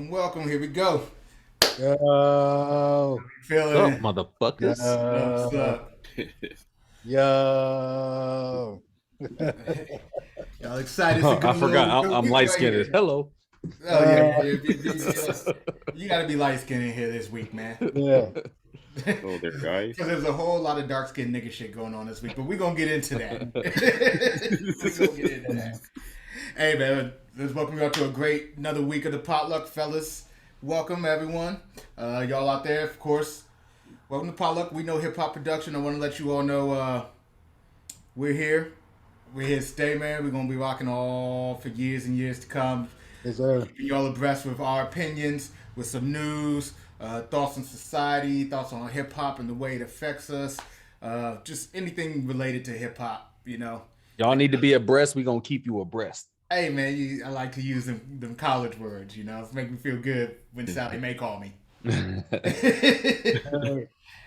welcome. Here we go. Yo, What's up, Feeling motherfuckers? what's yo, up? yo. Y'all excited? It's a I good forgot. little I'm week light right skinned. here. Hello. Oh yeah, Uh, yeah. You got to be light skinned in here this week, man. yeah, Because Hello there, guys. there's a whole lot of dark skinned nigga shit going on this week, but we're gonna get into that. We're gonna get into that. Hey man, let's welcome you out to another week of the Potluck, fellas. Welcome everyone. Y'all out there, of course. Welcome to Potluck. We know hip hop production. I want to let you all know we're here. We're here to stay, man. We're gonna be rocking all for years and years to come. yes, sir. Keeping y'all abreast with our opinions, with some news, thoughts on society, thoughts on hip hop and the way it affects us. Just anything related to hip hop, you know. Y'all need to be abreast. We gonna keep you abreast. Hey man, I like to use them college words, you know. It's make me feel good when Sally Mae call me.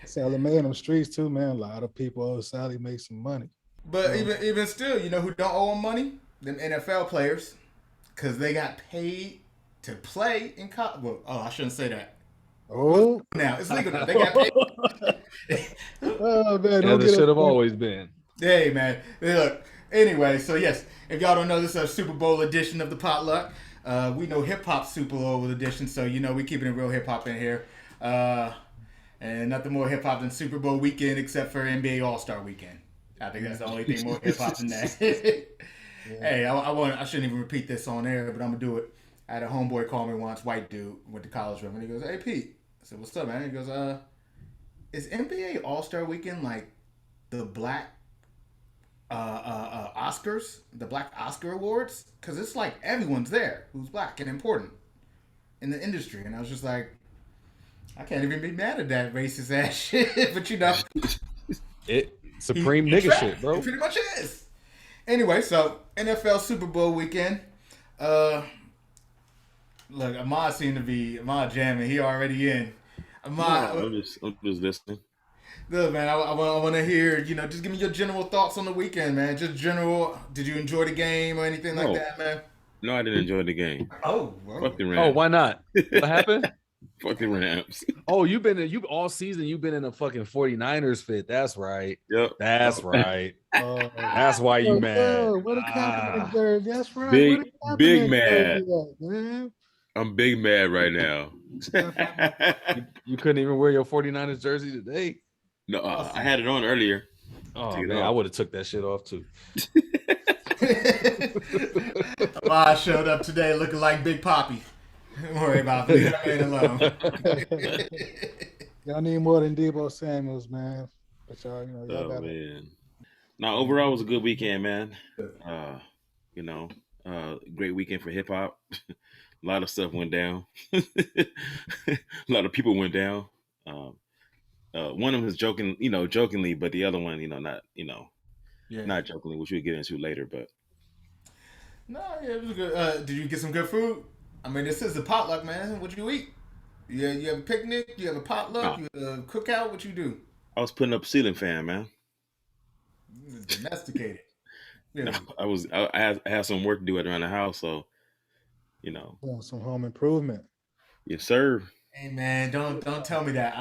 Sally Mae in them streets too, man. A lot of people owe Sally Mae some money. But even still, you know who don't owe him money? Them NFL players, because they got paid to play in college. Well, I shouldn't say that. Oh, Now it's legal now. They got paid. oh man, As don't it get should have up. always been. Hey man, hey, look. Anyway, so yes, if y'all don't know, this is a Super Bowl edition of the Potluck. We know hip hop Super Bowl edition, so you know we keeping it real hip hop in here. And nothing more hip hop than Super Bowl weekend, except for NBA All Star weekend. I think that's the only thing more hip hop than that. Hey, I shouldn't even repeat this on air, but I'm gonna do it. I had a homeboy call me once, white dude, went to college with him, and he goes, "Hey Pete," I said, "What's up, man?" He goes, "Is NBA All Star weekend like the black Oscars, the Black Oscar Awards? Because it's like everyone's there who's black and important in the industry." And I was just like, I can't even be mad at that racist ass shit, but you know, It supreme nigga trapped. shit, bro. It pretty much is. Anyway, so NFL Super Bowl weekend. Look, Ahmad jamming. He already in. Ahmad, I'm just listening. look, man, I want to hear, you know, just give me your general thoughts on the weekend, man. Just general. Did you enjoy the game or anything like No, that, man? no, I didn't enjoy the game. Oh, Fuck the Oh, Rams. why not? What happened? Fuck the Rams. Oh, you all season. You've been in a fucking 49ers fit. That's right. Yep. That's right. Oh, That's why you mad. what a compliment, Ah, jersey. That's right. Big, What a big compliment mad. jersey at, man. I'm big mad right now. you couldn't even wear your 49ers jersey today. No, I had it on earlier. Oh Take it man, off. I would have took that shit off too. I showed up today looking like Big Poppy. Don't worry about it. Leave that man alone. Y'all need more than Debo Samuels, man. But y'all Oh got it. man. No, overall it was a good weekend, man. You know, great weekend for hip hop. A lot of stuff went down. A lot of people went down. One of them was jokingly, but the other one, not, Yeah. not jokingly, which we'll get into later. But No, yeah, it was good. Did you get some good food? I mean, this is a potluck, man. What'd you eat? Yeah, you have a picnic? You have a potluck? no, You have a cookout? What you do? I was putting up ceiling fan, man. You was domesticated. No, Yeah. I had some work to do around the house, so Some home improvement. yes, sir. Hey man, don't tell me that.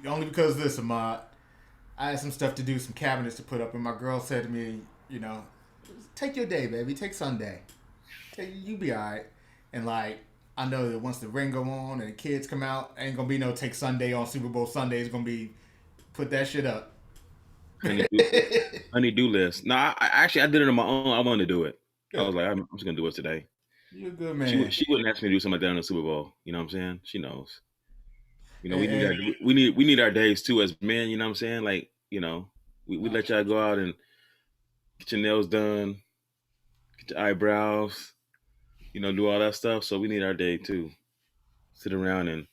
Only because of this, Ahmad. I had some stuff to do, some cabinets to put up, and my girl said to me, you know, take your day, baby. Take Sunday. You be all right. And like, I know that once the ring go on and the kids come out, ain't gonna be no take Sunday on Super Bowl Sunday. It's gonna be put that shit up. Honey do list. No, I did it on my own. I wanted to do it. I was like, I'm just gonna do it today. You're a good man. She wouldn't ask me to do something like that in the Super Bowl. You know what I'm saying? She knows. We need And we need our days too as men. You know what I'm saying? Like we let y'all go out and get your nails done, get your eyebrows, do all that stuff. So we need our day too. Sit around and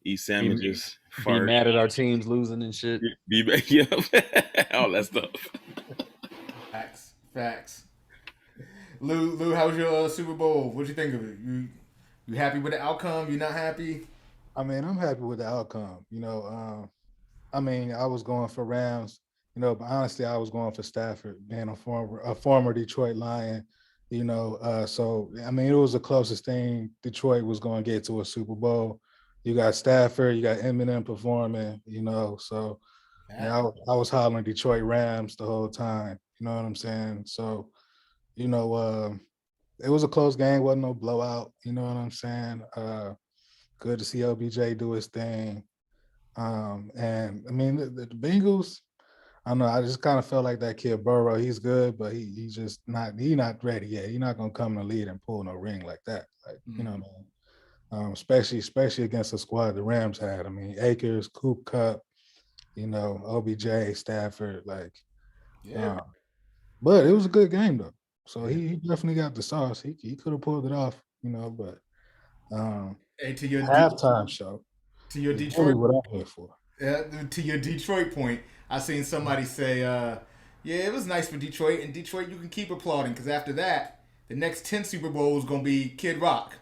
eat sandwiches, Be fart, mad at our teams losing and shit. yeah, all that stuff. facts. Lou, how was your Super Bowl? What'd you think of it? You happy with the outcome? You not happy? I mean, I'm happy with the outcome. I mean, I was going for Rams, but honestly, I was going for Stafford, being a former Detroit Lion. You know, so I mean, it was the closest thing Detroit was going to get to a Super Bowl. You got Stafford, you got Eminem performing. You know, so yeah, I was hollering Detroit Rams the whole time. You know what I'm saying? So, you know, it was a close game, wasn't no blowout. You know what I'm saying? Good to see LBJ do his thing. And I mean, the Bengals, I don't know. I just kind of felt like that kid Burrow. He's good, but he's just not ready yet. He's not gonna come in the lead and pull no ring like that. Like you know, man. Especially against the squad the Rams had. I mean, Akers, Coop Cup, you know, OBJ, Stafford, like. Yeah. But it was a good game though. So he definitely got the sauce. He could have pulled it off, you know. But Hey, to your halftime show to your is Detroit really what I'm here for. to your Detroit point, I seen somebody say, yeah, it was nice for Detroit, and Detroit you can keep applauding because after that, the next 10 Super Bowls gonna be Kid Rock.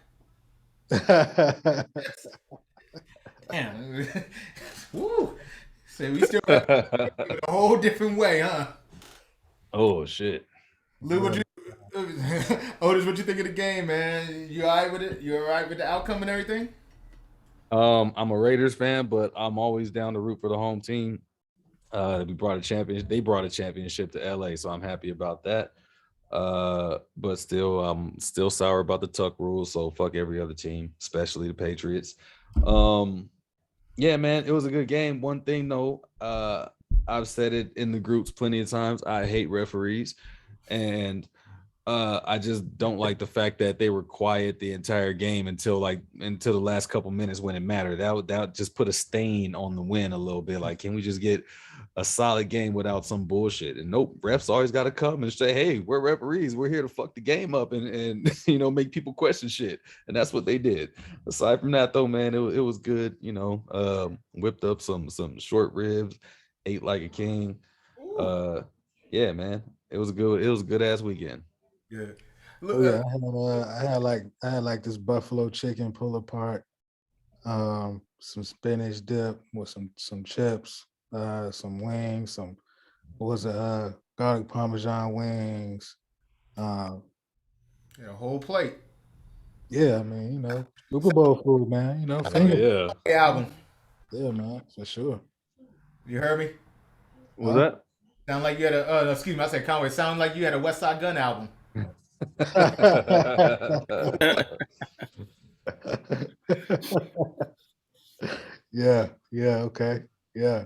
Damn. Woo. So we still got a whole different way, huh? Oh shit. Lou, what you Otis, what you think of the game, man? You all right with it? You all right with the outcome and everything? I'm a Raiders fan, but I'm always down to root for the home team. They brought a championship to LA, so I'm happy about that. But still, I'm still sour about the Tuck rules, so fuck every other team, especially the Patriots. Yeah, man, it was a good game. One thing though, I've said it in the groups plenty of times. I hate referees, and I just don't like the fact that they were quiet the entire game until the last couple minutes when it mattered. That just put a stain on the win a little bit. Like, can we just get a solid game without some bullshit? And nope, refs always got to come and say, "Hey, we're referees. We're here to fuck the game up and you know, make people question shit." And that's what they did. Aside from that, though, man, it was good. You know, whipped up some short ribs, ate like a king. Yeah, man, it was a good ass weekend. Yeah. Oh Look, yeah, I had like this buffalo chicken pull apart, some spinach dip with some chips, some wings, some what was it, garlic parmesan wings. Um, a whole plate. yeah, I mean, you know, Super Bowl food, man. You know, Oh, finger, yeah. Hey, album. yeah, man, for sure. You heard me? What was Huh? that? Sound like you had a no, excuse me, I said Conway. Sound like you had a West Side Gun album. yeah, okay, yeah.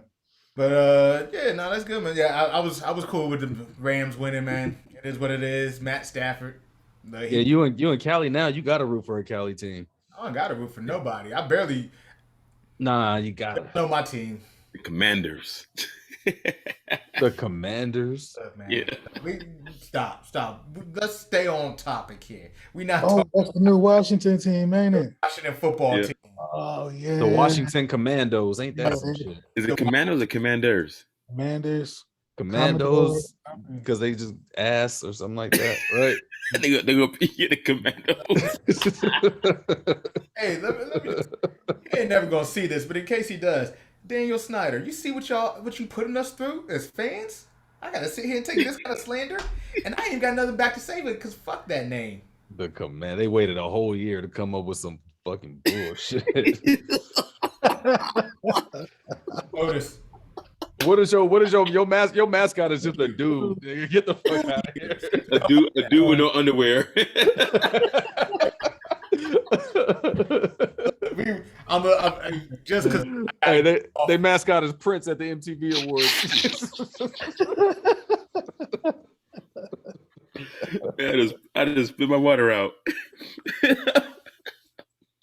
But yeah, no, that's good, man. Yeah, I was cool with the Rams winning, man. It is what it is. Matt Stafford. Yeah, you and Cali now. You got to root for a Cali team. I don't got to root for nobody. I barely Nah, you got to. know my team. The Commanders. The Commanders. Look, man. Yeah. Stop. Let's stay on topic here. We not Oh, talking that's the new Washington team, ain't it? Washington football Yeah. team. Oh yeah, The Washington Commandos. Ain't that Yeah, some they- shit? Is it Commandos or Commanders? Commanders, Commandos, Commodore. because they just ass or something like that, right? They go be the Commandos. Hey, let me he ain't never gonna see this, but in case he does, Daniel Snyder, you see what you putting us through as fans? I gotta sit here and take this kind of slander, and I ain't got nothing back to say, because fuck that name. The command. They waited a whole year to come up with some fucking bullshit. Otis. What is your mascot is just a dude. Nigga, get the fuck out of here. a dude with no underwear. I'm just because. Hey, they mascot is Prince at the MTV Awards. I just spit my water out.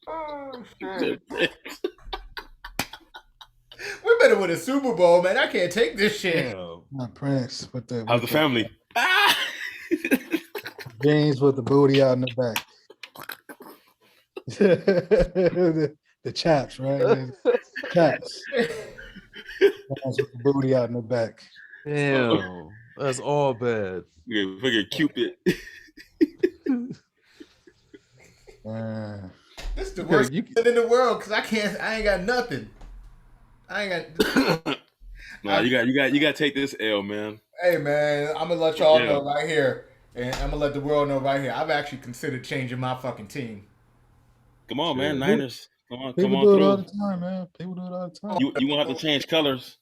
Oh, shit. We better win a Super Bowl, man. I can't take this shit. Damn. Not Prince, but How's the family? jeans with the booty out in the back. the chaps, right? The chaps. With the booty out in the back. Damn. That's all bad. Yeah, fucking Cupid. This is the worst in the world because I ain't got nothing. I ain't got. Nah, you got to take this L, man. Hey man, I'm gonna let y'all know right here. And I'm gonna let the world know right here. I've actually considered changing my fucking team. Come on, man, Shit. Niners. Come on People do it all through. the time, man. People do it all the time. You won't have to change colors.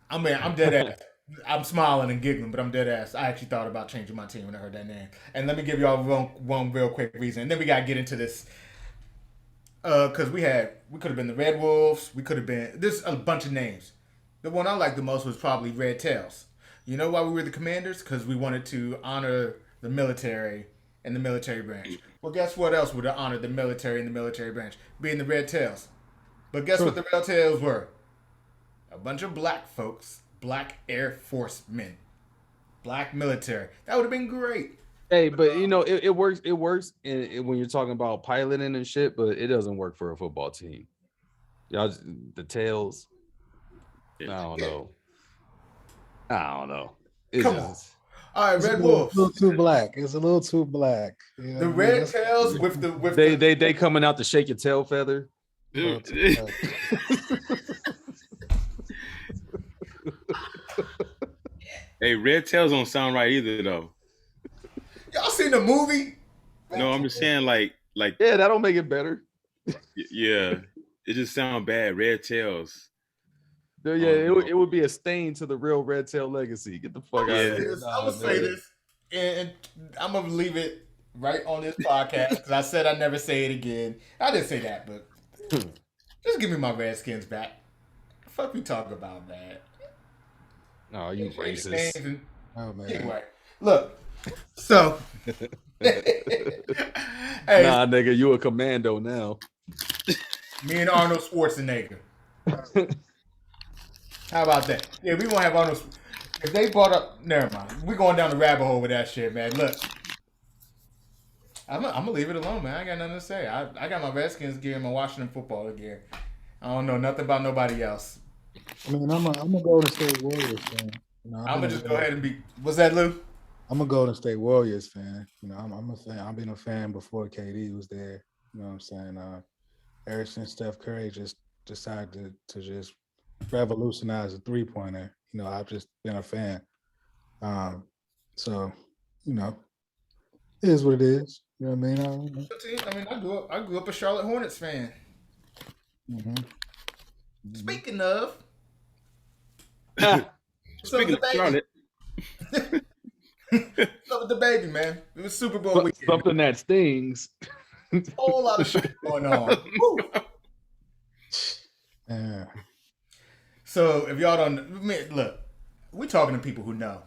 I mean, I'm dead ass. I'm smiling and giggling, but I'm dead ass. I actually thought about changing my team when I heard that name. And let me give y'all one real quick reason. And then we gotta get into this. Cause we could have been the Red Wolves. We could have been. There's a bunch of names. The one I liked the most was probably Red Tails. You know why we were the Commanders? Because we wanted to honor the military and the military branch. Well, guess what else would have honored the military and the military branch? Being the Red Tails. But guess what the Red Tails were? A bunch of black folks, black Air Force men, black military. That would have been great. Hey, but you know, it works. It works when you're talking about piloting and shit, but it doesn't work for a football team. Y'all, the tails. I don't know. It's Come on. All right, Red Wolves. It's a little too black. It's a little too black. You know The what I mean? Red Tails with the They coming out to shake your tail feather. Dude. Hey, Red Tails don't sound right either, though. Y'all seen the movie? No, I'm just saying, like, Yeah, that'll make it better. yeah, it just sounds bad. Red Tails. Yeah, it would be a stain to the real Red Tail legacy. Get the fuck out of here. I'm gonna say this, and I'm gonna leave it right on this podcast because I said I'd never say it again. I didn't say that, but just give me my Redskins back. Fuck we talk about that. No, you racist. Oh man. Anyway, look. So, hey, Nah, nigga, you a commando now. me and Arnold Schwarzenegger. How about that? Yeah, we gonna have Arnold. If they brought up, never mind. We're going down the rabbit hole with that shit, man. Look, I'm gonna leave it alone, man. I ain't got nothing to say. I got my Redskins gear and my Washington football gear. I don't know nothing about nobody else. I mean, I'm a Golden State Warriors fan. You know, I'm gonna just go ahead and be. What's that, Lou? I'm a Golden State Warriors fan. You know, I'm a fan. I've been a fan before KD was there. You know what I'm saying? Ever since Steph Curry just decided to just revolutionize the 3-pointer, you know, I've just been a fan. So, you know, it is what it is. You know what I mean? I grew up a Charlotte Hornets fan. Speaking of, Speaking of Charlotte, so with the baby, man. It was Super Bowl weekend. Something that stings. Whole lot of shit going on. Woo. Yeah. So if y'all don't look, we're talking to people who know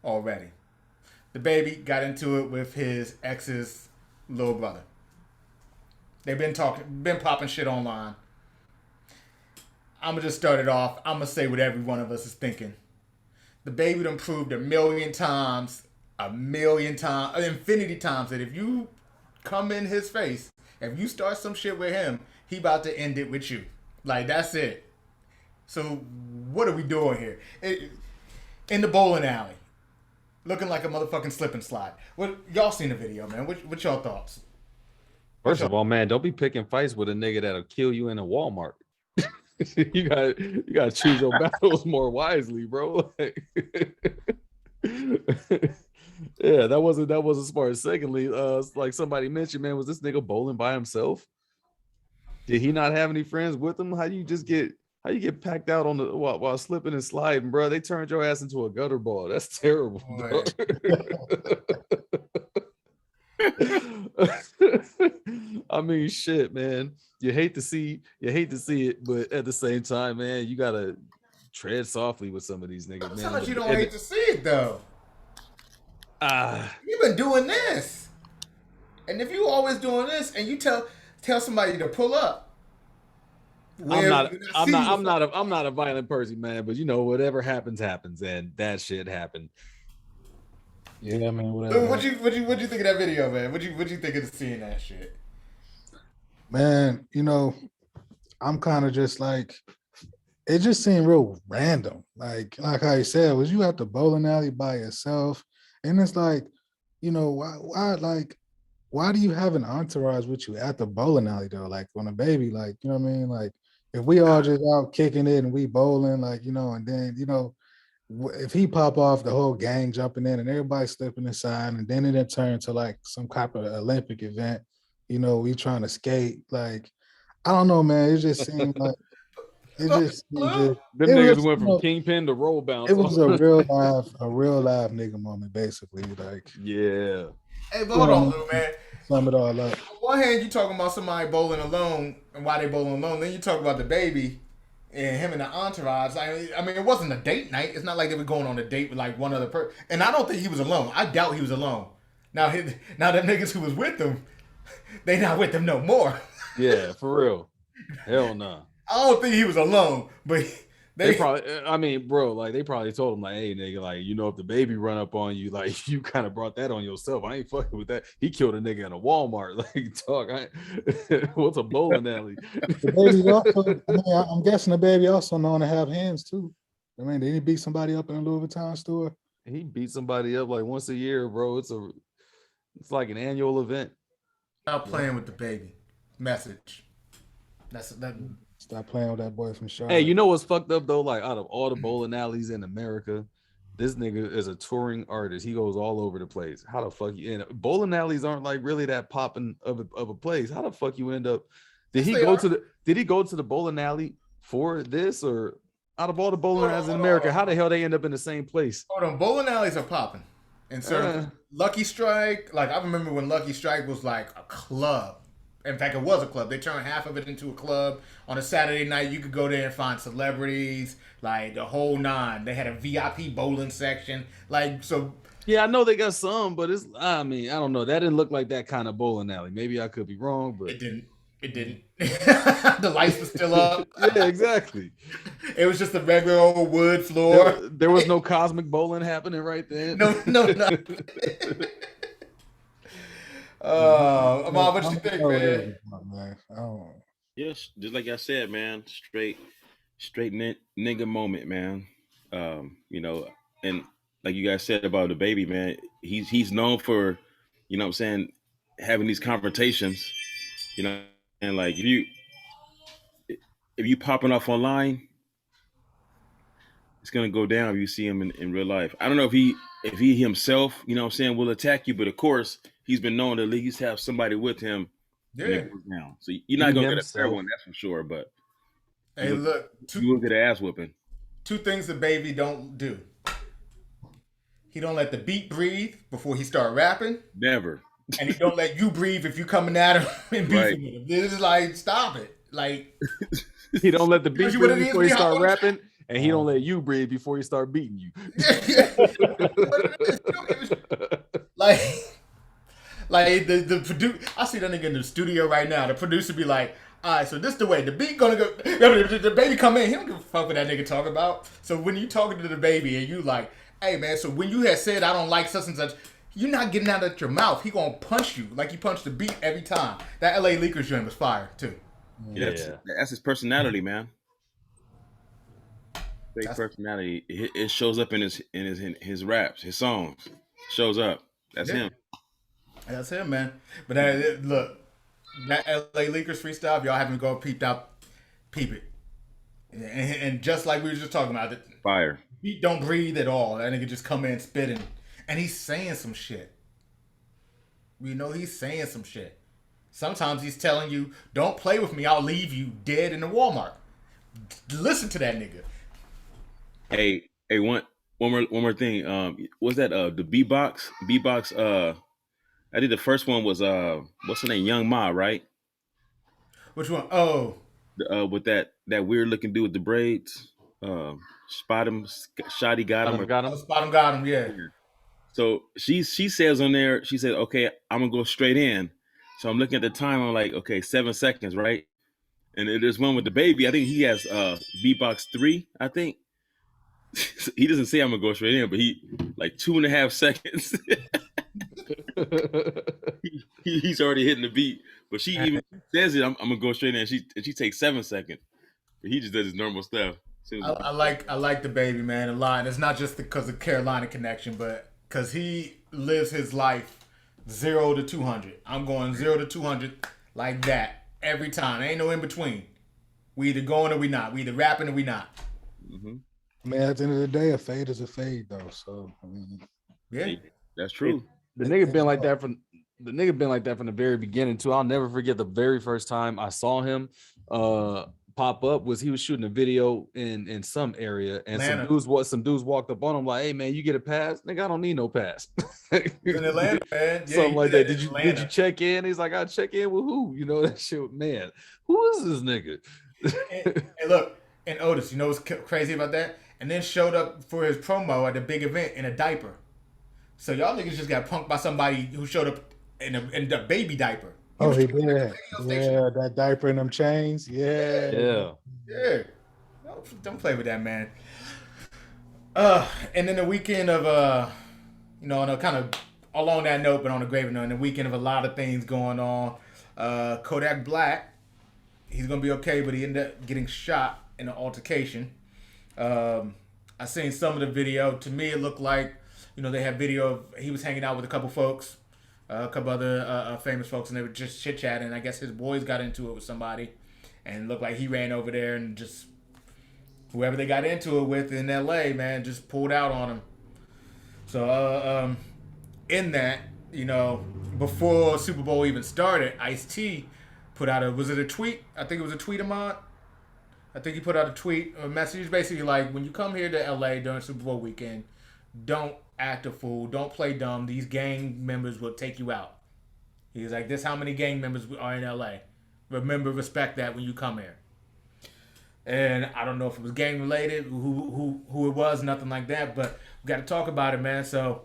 already. The baby got into it with his ex's little brother. They've been popping shit online. I'm gonna just start it off. I'm gonna say what every one of us is thinking. The baby done proved a million times, infinity times that if you come in his face, if you start some shit with him, he about to end it with you. Like, that's it. So what are we doing here? In the bowling alley, looking like a motherfucking slip and slide. What y'all seen the video, man? What y'all thoughts? First of all, man, don't be picking fights with a nigga that'll kill you in a Walmart. you gotta choose your battles more wisely, bro. Yeah, that wasn't smart. Secondly, like somebody mentioned, man, was this nigga bowling by himself? Did he not have any friends with him? How you get packed out on the while slipping and sliding, bro? They turned your ass into a gutter ball. That's terrible. I mean, shit, man. You hate to see it, but at the same time, man, you gotta tread softly with some of these niggas, man. Sometimes you don't hate to see it though. You've been doing this, and if you always doing this, and you tell somebody to pull up, I'm not a violent person, man. But you know, whatever happens, and that shit happened. Yeah, man. Whatever. What you think of that video, man? What you think of seeing that shit? Man, you know, I'm kind of just like, it just seemed real random. Like how you said, was you at the bowling alley by yourself? And it's like, you know, why do you have an entourage with you at the bowling alley though? Like on a baby, like, you know what I mean? Like if we all just out kicking it and we bowling, like, you know, and then, you know, if he pop off, the whole gang jumping in and everybody stepping inside, and then it turned to like some type of Olympic event. You know, we trying to skate. Like, I don't know, man. It just seemed like it just Them it niggas was, went you from know, kingpin to roll bounce. it was a real live nigga moment, basically. Like, Yeah. Hey, but hold on, little man. sum it all up. On one hand, you talking about somebody bowling alone and why they bowling alone. Then you talk about the baby and him and the entourage. I mean, it wasn't a date night. It's not like they were going on a date with like one other person. And I don't think he was alone. I doubt he was alone. Now, now the niggas who was with him, they not with him no more. Yeah, for real. Hell no. I don't think he was alone, but They probably, I mean, bro, like they probably told him, like, hey, nigga, like, you know, if the baby run up on you, like, you kind of brought that on yourself. I ain't fucking with that. He killed a nigga in a Walmart. Like, talk, what's a bowling alley? The baby also, I mean, I'm guessing the baby also known to have hands too. I mean, did he beat somebody up in a Louis Vuitton store? He beat somebody up like once a year, bro. It's like an annual event. Stop playing with the baby. Message. That. Stop playing with that boy from Charlotte. Hey, you know what's fucked up though? Like out of all the bowling alleys in America, this nigga is a touring artist. He goes all over the place. How the fuck you end up? Bowling alleys aren't like really that popping of a place. How the fuck you end up? Did he go to the bowling alley for this, or out of all the bowling alleys in America, how the hell they end up in the same place? Hold on, bowling alleys are popping. And so Lucky Strike, like I remember when Lucky Strike was like a club. In fact, it was a club. They turned half of it into a club. On a Saturday night, you could go there and find celebrities, like the whole nine. They had a VIP bowling section. Like, so. Yeah, I know they got some, but I mean, I don't know. That didn't look like that kind of bowling alley. Maybe I could be wrong, but. It didn't. The lights were still up. Yeah, exactly. It was just a regular old wood floor. There was no cosmic bowling happening right then. No. Ahmad, what you think, man? Yes, just like I said, man, straight nigga moment, man. You know, and like you guys said about the baby, man, he's known for, you know what I'm saying, having these confrontations, you know, and like if you popping off online, it's gonna go down if you see him in real life. I don't know if he himself, you know what I'm saying, will attack you, but of course he's been known to at least have somebody with him. Yeah. Down. So you're not gonna get a fair one, that's for sure. But hey, look, you will get an ass whooping. Two things the baby don't do. He don't let the beat breathe before he start rapping. Never. And he don't let you breathe if you coming at him and beefing with him. This is like, stop it. Like he don't let the beat breathe before he start rapping, and he don't let you breathe before he start beating you. Like the producer, I see that nigga in the studio right now. The producer be like, all right, so this the way the beat gonna go. The baby come in, he don't give a fuck what that nigga talk about. So when you talking to the baby and you like, hey man, so when you had said I don't like such and such, you're not getting out of your mouth. He gonna punch you like he punched the beat every time. That LA Leakers joint was fire too. Yeah, that's his personality, man. Big personality. It shows up in his raps, his songs. Shows up. That's him. That's him, man. But look, that LA Leakers freestyle, if y'all haven't go peep it. And just like we were just talking about, Fire. Beat don't breathe at all. That nigga just come in spitting, and he's saying some shit. We know he's saying some shit. Sometimes he's telling you, "Don't play with me. I'll leave you dead in the Walmart." Listen to that nigga. Hey, one more thing. Was that the beatbox? I did the first one was what's her name? Young Ma, right? Which one? Oh, with that weird looking dude with the braids. Spot him, Shotty got him. Spot him, got him. Yeah. So she says on there, she said, "Okay, I'm gonna go straight in." So I'm looking at the time. I'm like, okay, 7 seconds, right? And there's one with the baby. I think he has beatbox 3. I think he doesn't say I'm gonna go straight in, but he like 2.5 seconds. He's already hitting the beat, but she even says it. I'm gonna go straight in. And she takes 7 seconds. But he just does his normal stuff. I like the baby, man, a lot. And it's not just because of Carolina connection, but because he lives his life 0 to 200. I'm going 0 to 200 like that every time. There ain't no in between. We either going or we not. We either rapping or we not. Mm-hmm. I mean, at the end of the day, a fade is a fade, though. So I mean, Yeah. That's true. The It- nigga it's been like not- that from the very beginning too. I'll never forget the very first time I saw him pop up was he was shooting a video in some area and Atlanta. some dudes walked up on him like, hey man, you get a pass? Nigga, I don't need no pass. He's in Atlanta, man. Yeah, Something he like did that. in Did you Atlanta. check in? He's like, I check in with who? You know that shit, man. Who is this nigga? And look, and Otis, you know what's crazy about that? And then showed up for his promo at the big event in a diaper. So y'all niggas just got punked by somebody who showed up in a baby diaper. Oh, was he shooting at the did. radio station. Yeah, that diaper and them chains. Yeah. Yeah. Yeah. Don't play with that, man. And then the weekend of kind of along that note, but on a graver note, and the weekend of a lot of things going on. Kodak Black, he's gonna be okay, but he ended up getting shot in an altercation. I seen some of the video. To me, it looked like, they had video of he was hanging out with a couple folks, a couple other famous folks, and they were just chit chatting. I guess his boys got into it with somebody, and it looked like he ran over there and just whoever they got into it with in L.A., man, just pulled out on him. So in that, before Super Bowl even started, Ice-T put out was it a tweet? I think it was a tweet of mine. I think he put out a message basically like, when you come here to LA during Super Bowl weekend, don't act a fool. Don't play dumb. These gang members will take you out. He's like, this how many gang members are in LA. Remember, respect that when you come here. And I don't know if it was gang related, who it was, nothing like that, but we got to talk about it, man. So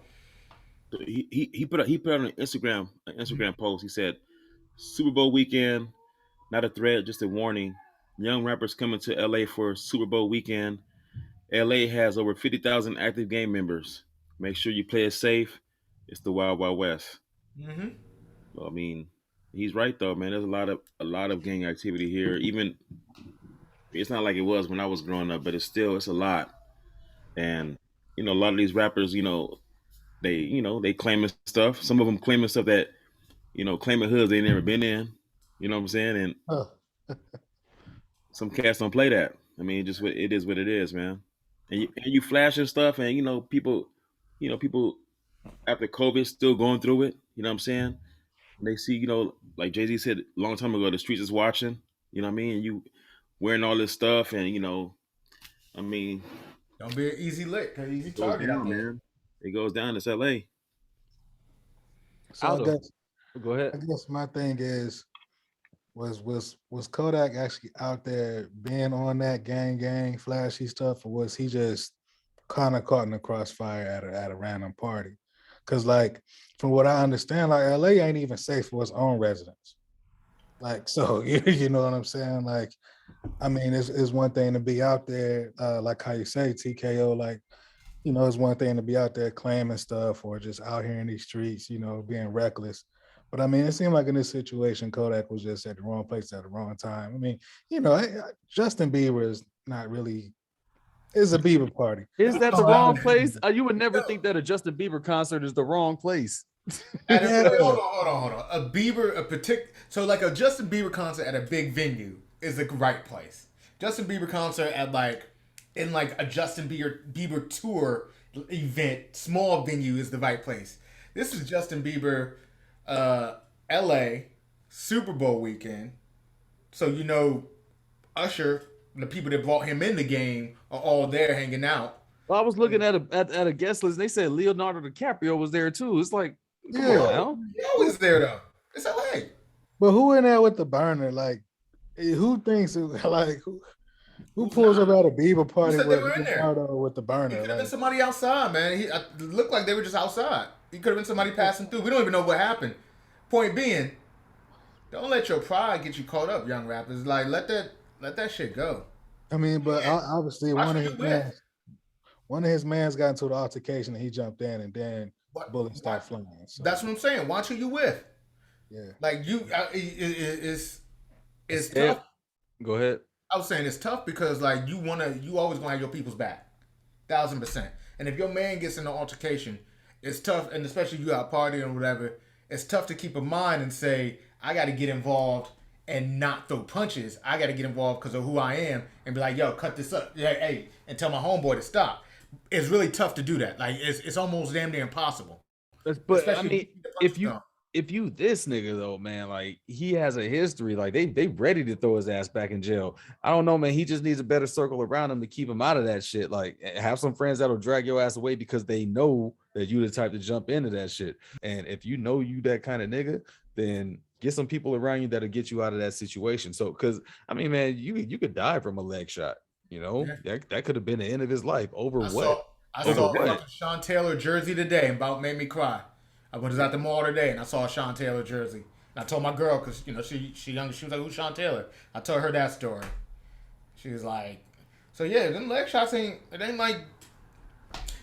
He put out an Instagram post. He said, Super Bowl weekend, not a threat, just a warning. Young rappers coming to LA for Super Bowl weekend. LA has over 50,000 active gang members. Make sure you play it safe. It's the Wild Wild West. mm-hmm. Well, I mean, he's right though, man. There's a lot of gang activity here. Even it's not like it was when I was growing up, but it's a lot. And a lot of these rappers, they claiming stuff. Some of them claiming stuff that claiming hoods they never been in. You know what I'm saying? And Huh. some cats don't play that. I mean, it is what it is, man. And you flashing stuff, and people after COVID still going through it. You know what I'm saying? They see, like Jay-Z said a long time ago, the streets is watching. You know what I mean? And you wearing all this stuff, and I mean, Don't be an easy lick, an easy it goes target out down, there. man. It goes down. It's LA. So Out of- Go I ahead. guess my thing is, was Kodak actually out there being on that gang flashy stuff, or was he just kind of caught in the crossfire at a random party? Because like from what I understand, like LA ain't even safe for its own residents. Like so, you know what I'm saying? Like, I mean, it's one thing to be out there, like how you say TKO, like. It's one thing to be out there claiming stuff or just out here in these streets, being reckless. But I mean, it seemed like in this situation, Kodak was just at the wrong place at the wrong time. I mean, Justin Bieber is not really, it's a Bieber party. Is that the Oh, wrong wow. place? You would never think that a Justin Bieber concert is the wrong place. At Yeah. hold on. So like a Justin Bieber concert at a big venue is the right place. Justin Bieber concert in a Justin Bieber tour event, small venue is the right place. This is Justin Bieber, LA Super Bowl weekend. So Usher, the people that brought him in the game are all there hanging out. Well, I was looking at a guest list. And they said Leonardo DiCaprio was there too. It's like, come on now. He always there though. It's LA. But who in there with the burner? Like, who thinks, like, who pulls up at a Bieber party said they were in there? Leonardo with the He burner? could have been Like, somebody outside, man. It looked like they were just outside. He could have been somebody passing through. We don't even know what happened. Point being, don't let your pride get you caught up, young rappers. Like, let that shit go. I mean, but Yeah. obviously Watch one of who his you with. mans got into the altercation and he jumped in and then But bullets started flying. So, that's what I'm saying. Watch who you with. yeah. Like it's Yeah. tough. Go ahead. I was saying it's tough because like you always gonna have your people's back, 1,000%. And if your man gets in an altercation, it's tough, and especially you out partying or whatever. It's tough to keep a mind and say I got to get involved and not throw punches. I got to get involved because of who I am and be like, yo, cut this up. Yeah, hey, and tell my homeboy to stop. It's really tough to do that. Like, it's almost damn near impossible. But Especially I mean, the punches if you come. if you this nigga though, man, like he has a history. Like they ready to throw his ass back in jail. I don't know, man. He just needs a better circle around him to keep him out of that shit. Like have some friends that'll drag your ass away because they know that you the type to jump into that shit. And if you know you that kind of nigga, then get some people around you that'll get you out of that situation. So, because I mean, man, you could die from a leg shot. You know, that could have been the end of his life. Over I what? I Over saw what? fucking Sean Taylor jersey today and about made me cry. I was at the mall today and I saw a Sean Taylor jersey. And I told my girl, because, you know, she young, she was like, who's Sean Taylor? I told her that story. She was like, so yeah, them leg shots ain't like,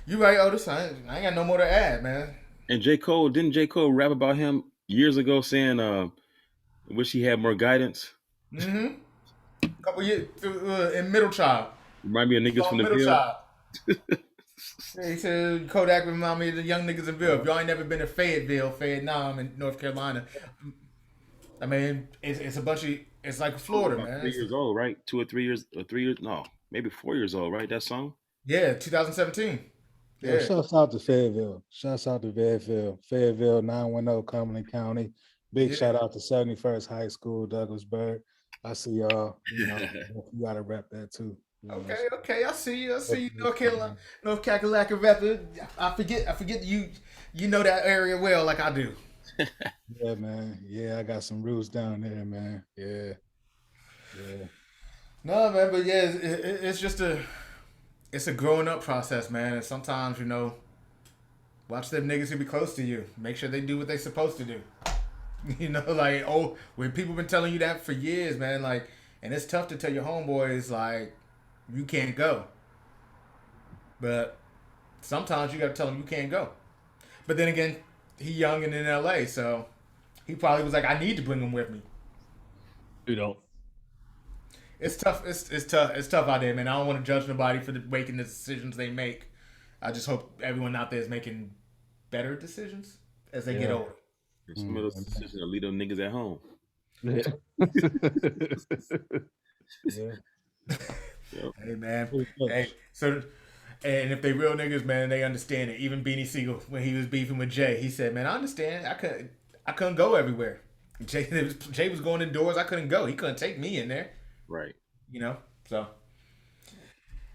you right, Otis. I ain't got no more to add, man. And didn't J. Cole rap about him years ago saying, wish he had more guidance? Mm-hmm. A couple years in Middle Child. Remind me of niggas from the Middle field. Child. He said Kodak remind me of the young niggas in Ville. If y'all ain't never been to Fayetteville, in North Carolina, I mean, it's a bunch of, it's like Florida, man. 3 years old, right? 2 or 3 years, no, maybe 4 years old, right? That song? Yeah, 2017. Yeah, shouts out to Fayetteville. Shouts out to Fayetteville, 910 Cumberland County. Big shout out to 71st High School, Douglasburg. I see y'all. You know, you gotta rep that too. Okay. I see you. North Carolina rapper. I forget you know that area well, like I do. Yeah, man. Yeah, I got some roots down there, man. Yeah. No, man, but yeah, it's just it's a growing up process, man. And sometimes, you know, watch them niggas who be close to you. Make sure they do what they supposed to do. You know, like, when people been telling you that for years, man, like, and it's tough to tell your homeboys, like, you can't go. But sometimes you got to tell them you can't go. But then again, he young and in LA, so he probably was like, I need to bring him with me. You don't. It's tough. It's tough. It's tough out there, man. I don't want to judge nobody for making the decisions they make. I just hope everyone out there is making better decisions as they get older. Some of those decisions will leave them niggas at home. Yeah. Hey, man. Hey, so, and if they real niggas, man, they understand it. Even Beanie Siegel, when he was beefing with Jay, he said, man, I understand. I couldn't go everywhere. Jay was going indoors. I couldn't go. He couldn't take me in there. Right. You know, so.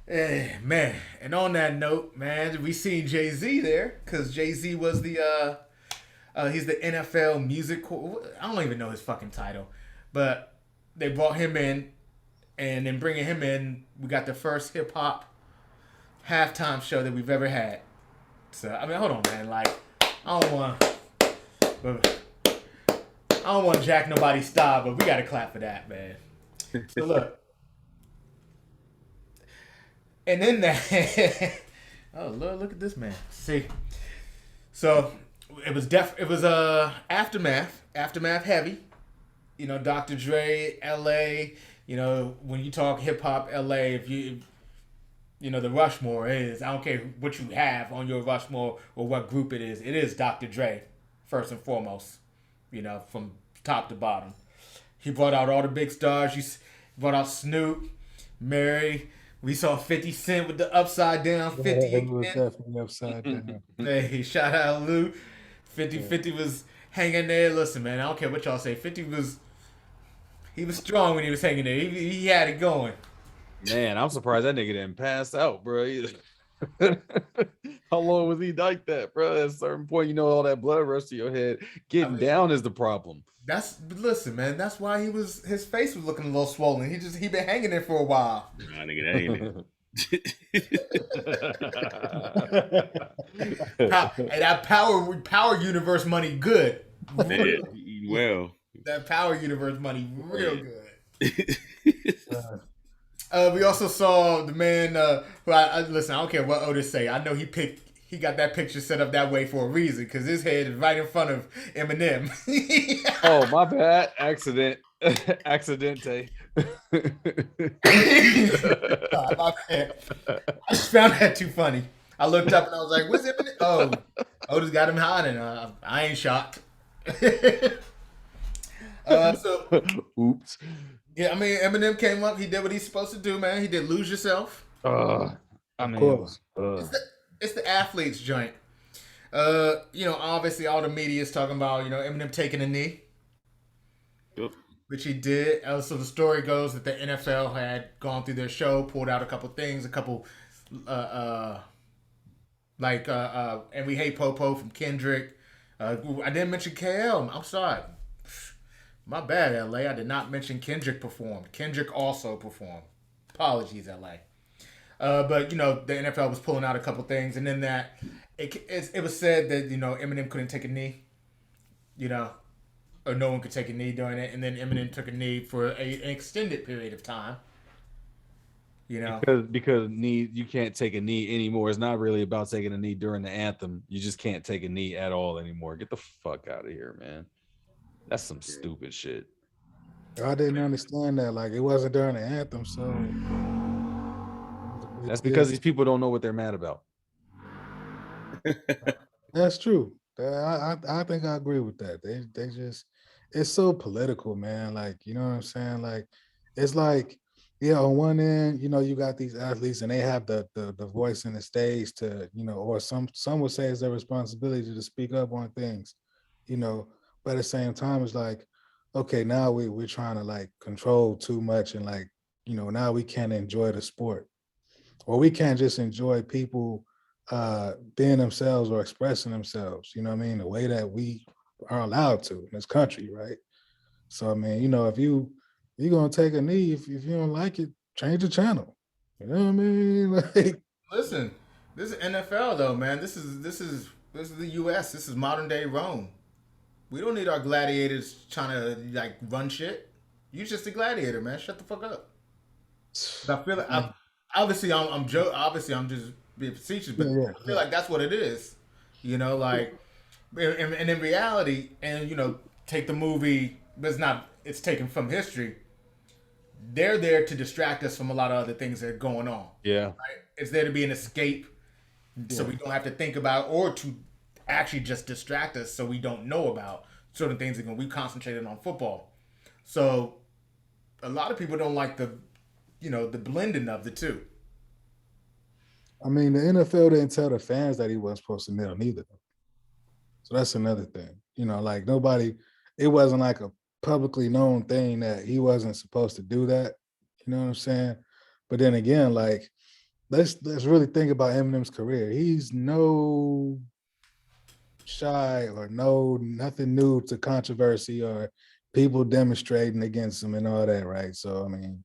Man, and on that note, man, we seen Jay-Z there, because Jay-Z was the, he's the NFL music, I don't even know his fucking title, but they brought him in, and in bringing him in, we got the first hip-hop halftime show that we've ever had. So, I mean, hold on, man, like, I don't want to jack nobody's style, but we got to clap for that, man. So, look. And then that, oh Lord, look at this man. See, so it was Aftermath heavy. You know, Dr. Dre, L.A. You know, when you talk hip hop, L.A. If you know the Rushmore is, I don't care what you have on your Rushmore or what group it is Dr. Dre first and foremost. You know, from top to bottom. He brought out all the big stars. He brought out Snoop, Mary. We saw 50 Cent with the upside down 50. Yeah, he was definitely upside down. Hey, shout out Lou. 50 was hanging there. Listen, man, I don't care what y'all say. 50 was strong when he was hanging there. He had it going. Man, I'm surprised that nigga didn't pass out, bro. How long was he like that, bro? At a certain point, you know, all that blood rush to your head. Getting down is the problem. Listen, man. That's why his face was looking a little swollen. He been hanging there for a while. Nah, nigga, that ain't it. Hey, that power universe money good. Man, eating well. That power universe money real good. We also saw the man who listen. I don't care what Otis say. I know he got that picture set up that way for a reason, because his head is right in front of Eminem. Oh, my bad. Accidente. My bad. I just found that too funny. I looked up and I was like, "What's Eminem?" Oh, Otis got him hiding. I ain't shocked. So Oops. yeah, I mean, Eminem came up. He did what he's supposed to do, man. He did Lose Yourself. I Of mean, course. It's the athlete's joint. Obviously all the media is talking about, Eminem taking a knee, Yep. which he did. So the story goes that the NFL had gone through their show, pulled out a couple things, and we hate Popo from Kendrick. I didn't mention KL. I'm sorry. My bad, LA. I did not mention Kendrick performed. Kendrick also performed. Apologies, LA. But the NFL was pulling out a couple things, and then that it was said that Eminem couldn't take a knee, or no one could take a knee during it, and then Eminem took a knee for an extended period of time. because you can't take a knee anymore. It's not really about taking a knee during the anthem. You just can't take a knee at all anymore. Get the fuck out of here, man. That's some stupid shit. I didn't understand that. Like, it wasn't during the anthem, so That's because these people don't know what they're mad about. that's true. I think I agree with that. They just, it's so political, man. Like, you know what I'm saying? Like, it's like, yeah, on one end, you got these athletes and they have the voice and the stage to, or some would say it's their responsibility to speak up on things, but at the same time, it's like, okay, now we're trying to like control too much, and like, now we can't enjoy the sport, or we can't just enjoy people being themselves or expressing themselves, you know what I mean, the way that we are allowed to in this country, right? So I mean, if you're gonna take a knee, if you don't like it, change the channel. You know what I mean? Like, Listen, this is NFL though, man. This is the U.S. This is modern day Rome. We don't need our gladiators trying to like run shit. You just a gladiator, man. Shut the fuck up. I feel like obviously I'm just being facetious, but Yeah, I feel like that's what it is. Like, and in reality, and take the movie. It's taken from history. They're there to distract us from a lot of other things that are going on. Yeah. Right? It's there to be an escape, so we don't have to think about, or to actually just distract us, so we don't know about certain things. That we concentrated on football, so a lot of people don't like the blending of the two. I mean, the NFL didn't tell the fans that he wasn't supposed to kneel neither. So that's another thing. Like, nobody, it wasn't like a publicly known thing that he wasn't supposed to do that. You know what I'm saying? But then again, like, let's really think about Eminem's career. He's no shy or nothing new to controversy or people demonstrating against him and all that, right? So I mean,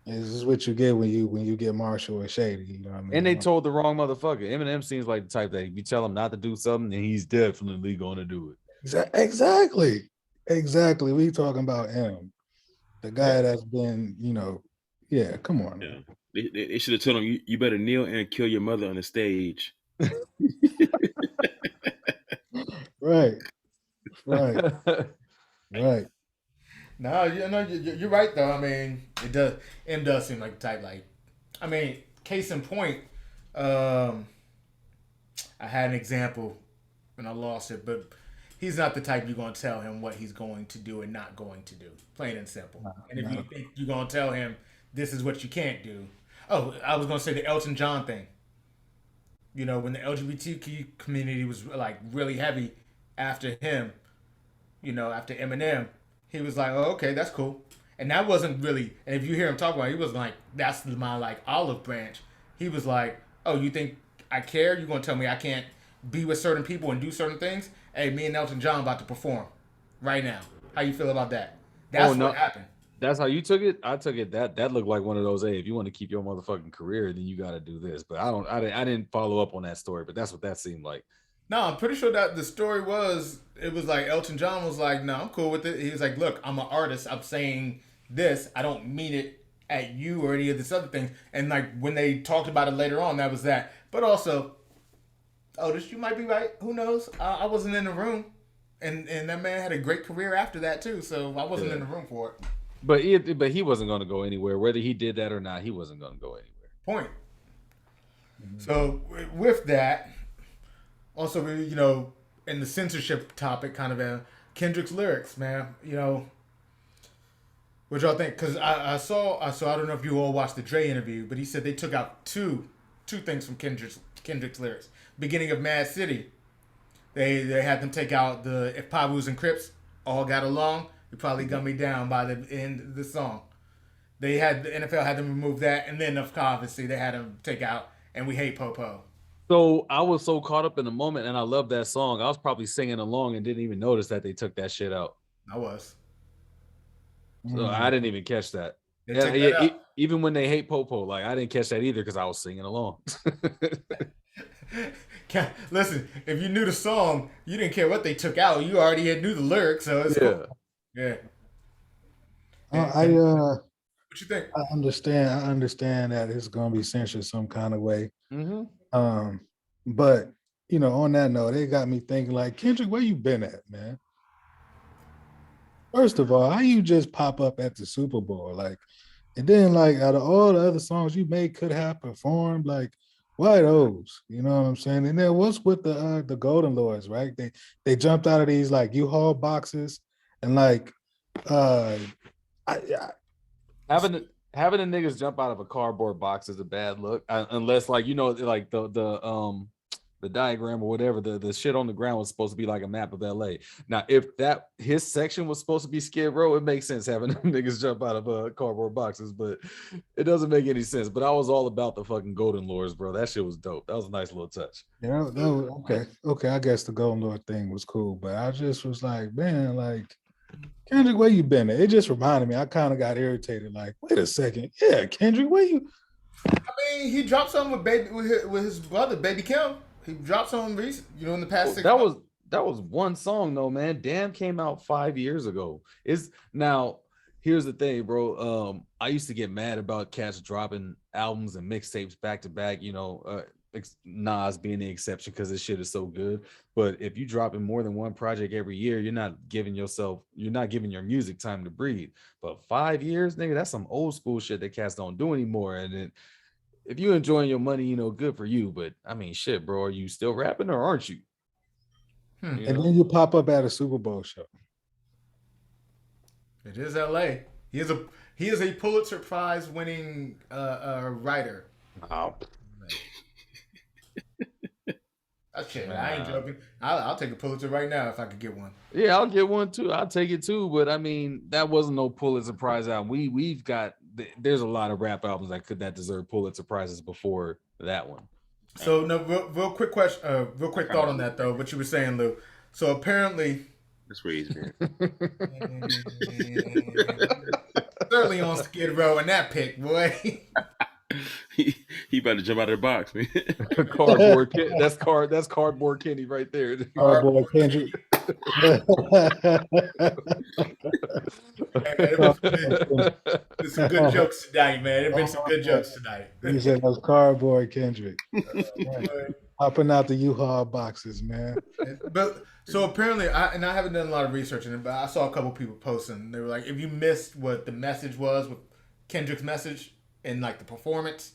this is what you get when you get Marshall or Shady. You know what I mean? And they told the wrong motherfucker. Eminem seems like the type that if you tell him not to do something, then he's definitely going to do it. Exactly. We talking about him, the guy that's been, yeah. Come on. Yeah. They should have told him you better kneel and kill your mother on the stage. Right. No, you're right though. I mean, M does seem like the type. Like, I mean, case in point, I had an example and I lost it, but he's not the type you're gonna tell him what he's going to do and not going to do. Plain and simple. And if you think you're gonna tell him this is what you can't do, I was gonna say the Elton John thing. When the LGBTQ community was like really heavy after him, after Eminem, he was like, "Oh, okay, that's cool." And that wasn't really. And if you hear him talk about it, he was like, "That's my like olive branch." He was like, "Oh, you think I care? You gonna tell me I can't be with certain people and do certain things? Hey, me and Elton John about to perform right now. How you feel about that?" That's what happened. That's how you took it. I took it that looked like one of those. Hey, if you want to keep your motherfucking career, then you got to do this. But I didn't follow up on that story. But that's what that seemed like. No, I'm pretty sure that the story was, it was like Elton John was like, "No, I'm cool with it." He was like, "Look, I'm an artist. I'm saying this. I don't mean it at you or any of this other things." And like when they talked about it later on, that was that. But also, Otis, you might be right. Who knows? I wasn't in the room, and that man had a great career after that too. So I wasn't in the room for it. But he wasn't going to go anywhere. Whether he did that or not, he wasn't going to go anywhere. Point. So with that, also in the censorship topic, kind of Kendrick's lyrics, man. You know, what y'all think? Because I don't know if you all watched the Dre interview, but he said they took out two things from Kendrick's lyrics. Beginning of Mad City, they had them take out the if Pablos and Crips all got along, you probably gun me down by the end of the song. The NFL had them remove that, and then of course, obviously they had them take out and we hate Popo. So I was so caught up in the moment, and I love that song. I was probably singing along and didn't even notice that they took that shit out. I was. So I didn't even catch that. They took that out. Even when they hate Popo, like I didn't catch that either because I was singing along. Listen, if you knew the song, you didn't care what they took out. You already knew the lyrics, so it's cool. Yeah. What you think? I understand that it's gonna be censored some kind of way. Mm-hmm. But you know, on that note, it got me thinking like, Kendrick, where you been at, man? First of all, how you just pop up at the Super Bowl? Like, and then like out of all the other songs you may could have performed, like, why those? You know what I'm saying? And then what's with the Golden Lords, right? They jumped out of these like U-Haul boxes and like Having the niggas jump out of a cardboard box is a bad look, unless like you know like the diagram or whatever, the shit on the ground was supposed to be like a map of LA. Now, if that his section was supposed to be Skid Row, it makes sense having them niggas jump out of cardboard boxes, but it doesn't make any sense. But I was all about the fucking Golden Lords, bro. That shit was dope. That was a nice little touch. Yeah, that was, okay. I guess the Golden Lord thing was cool, but I just was like, man, like, Kendrick, where you been at? It just reminded me. I kind of got irritated. Like, wait a second, yeah, Kendrick, where you? I mean, he dropped something with his brother, Baby Kim. He dropped something recent, you know, in the past 6 months. That was one song though, man. Damn came out 5 years ago. Now here's the thing, bro. I used to get mad about cats dropping albums and mixtapes back to back, you know, Nas being the exception because this shit is so good. But if you dropping more than one project every year, you're not giving your music time to breathe. But 5 years, nigga, that's some old school shit that cats don't do anymore. And then if you enjoying your money, you know, good for you. But I mean, shit, bro, are you still rapping or aren't you? And then you pop up at a Super Bowl show. It is LA. He is a Pulitzer Prize winning writer. Wow. That shit, I ain't joking. I'll take a Pulitzer right now if I could get one. Yeah, I'll get one too. I'll take it too. But I mean, that wasn't no Pulitzer Prize album. We've got there's a lot of rap albums that deserve Pulitzer Prizes before that one. So no, real quick question, real quick thought on that though. What you were saying, Lou. So apparently, that's where he's been. Certainly on Skid Row in that pick, boy. he about to jump out of the box, man. That's cardboard Kenny right there. Cardboard Kendrick. There's some good jokes tonight, man. There's been some good jokes tonight. He said those cardboard Kendrick. Popping out the U-Haul boxes, man. But so apparently, I haven't done a lot of research in it, but I saw a couple people posting. They were like, if you missed what the message was with Kendrick's message and like the performance,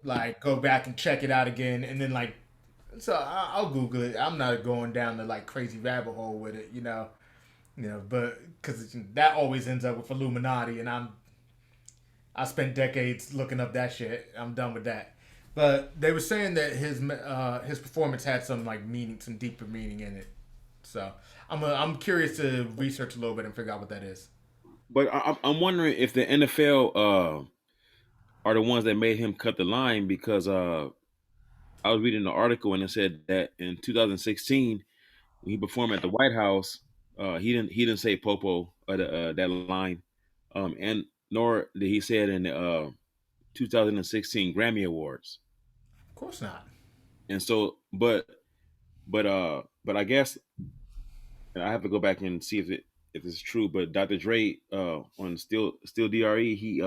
like go back and check it out again, and then like, so I'll Google it. I'm not going down the like crazy rabbit hole with it, you know, but because that always ends up with Illuminati, and I spent decades looking up that shit. I'm done with that. But they were saying that his performance had some like meaning, some deeper meaning in it. So I'm curious to research a little bit and figure out what that is. But I'm wondering if the NFL are the ones that made him cut the line, because I was reading the article and it said that in 2016 when he performed at the White House, he didn't say Popo that line, and nor did he say it in the 2016 Grammy Awards. Of course not. And so, but I guess, and I have to go back and see if it's true. But Dr. Dre on Still Dre, he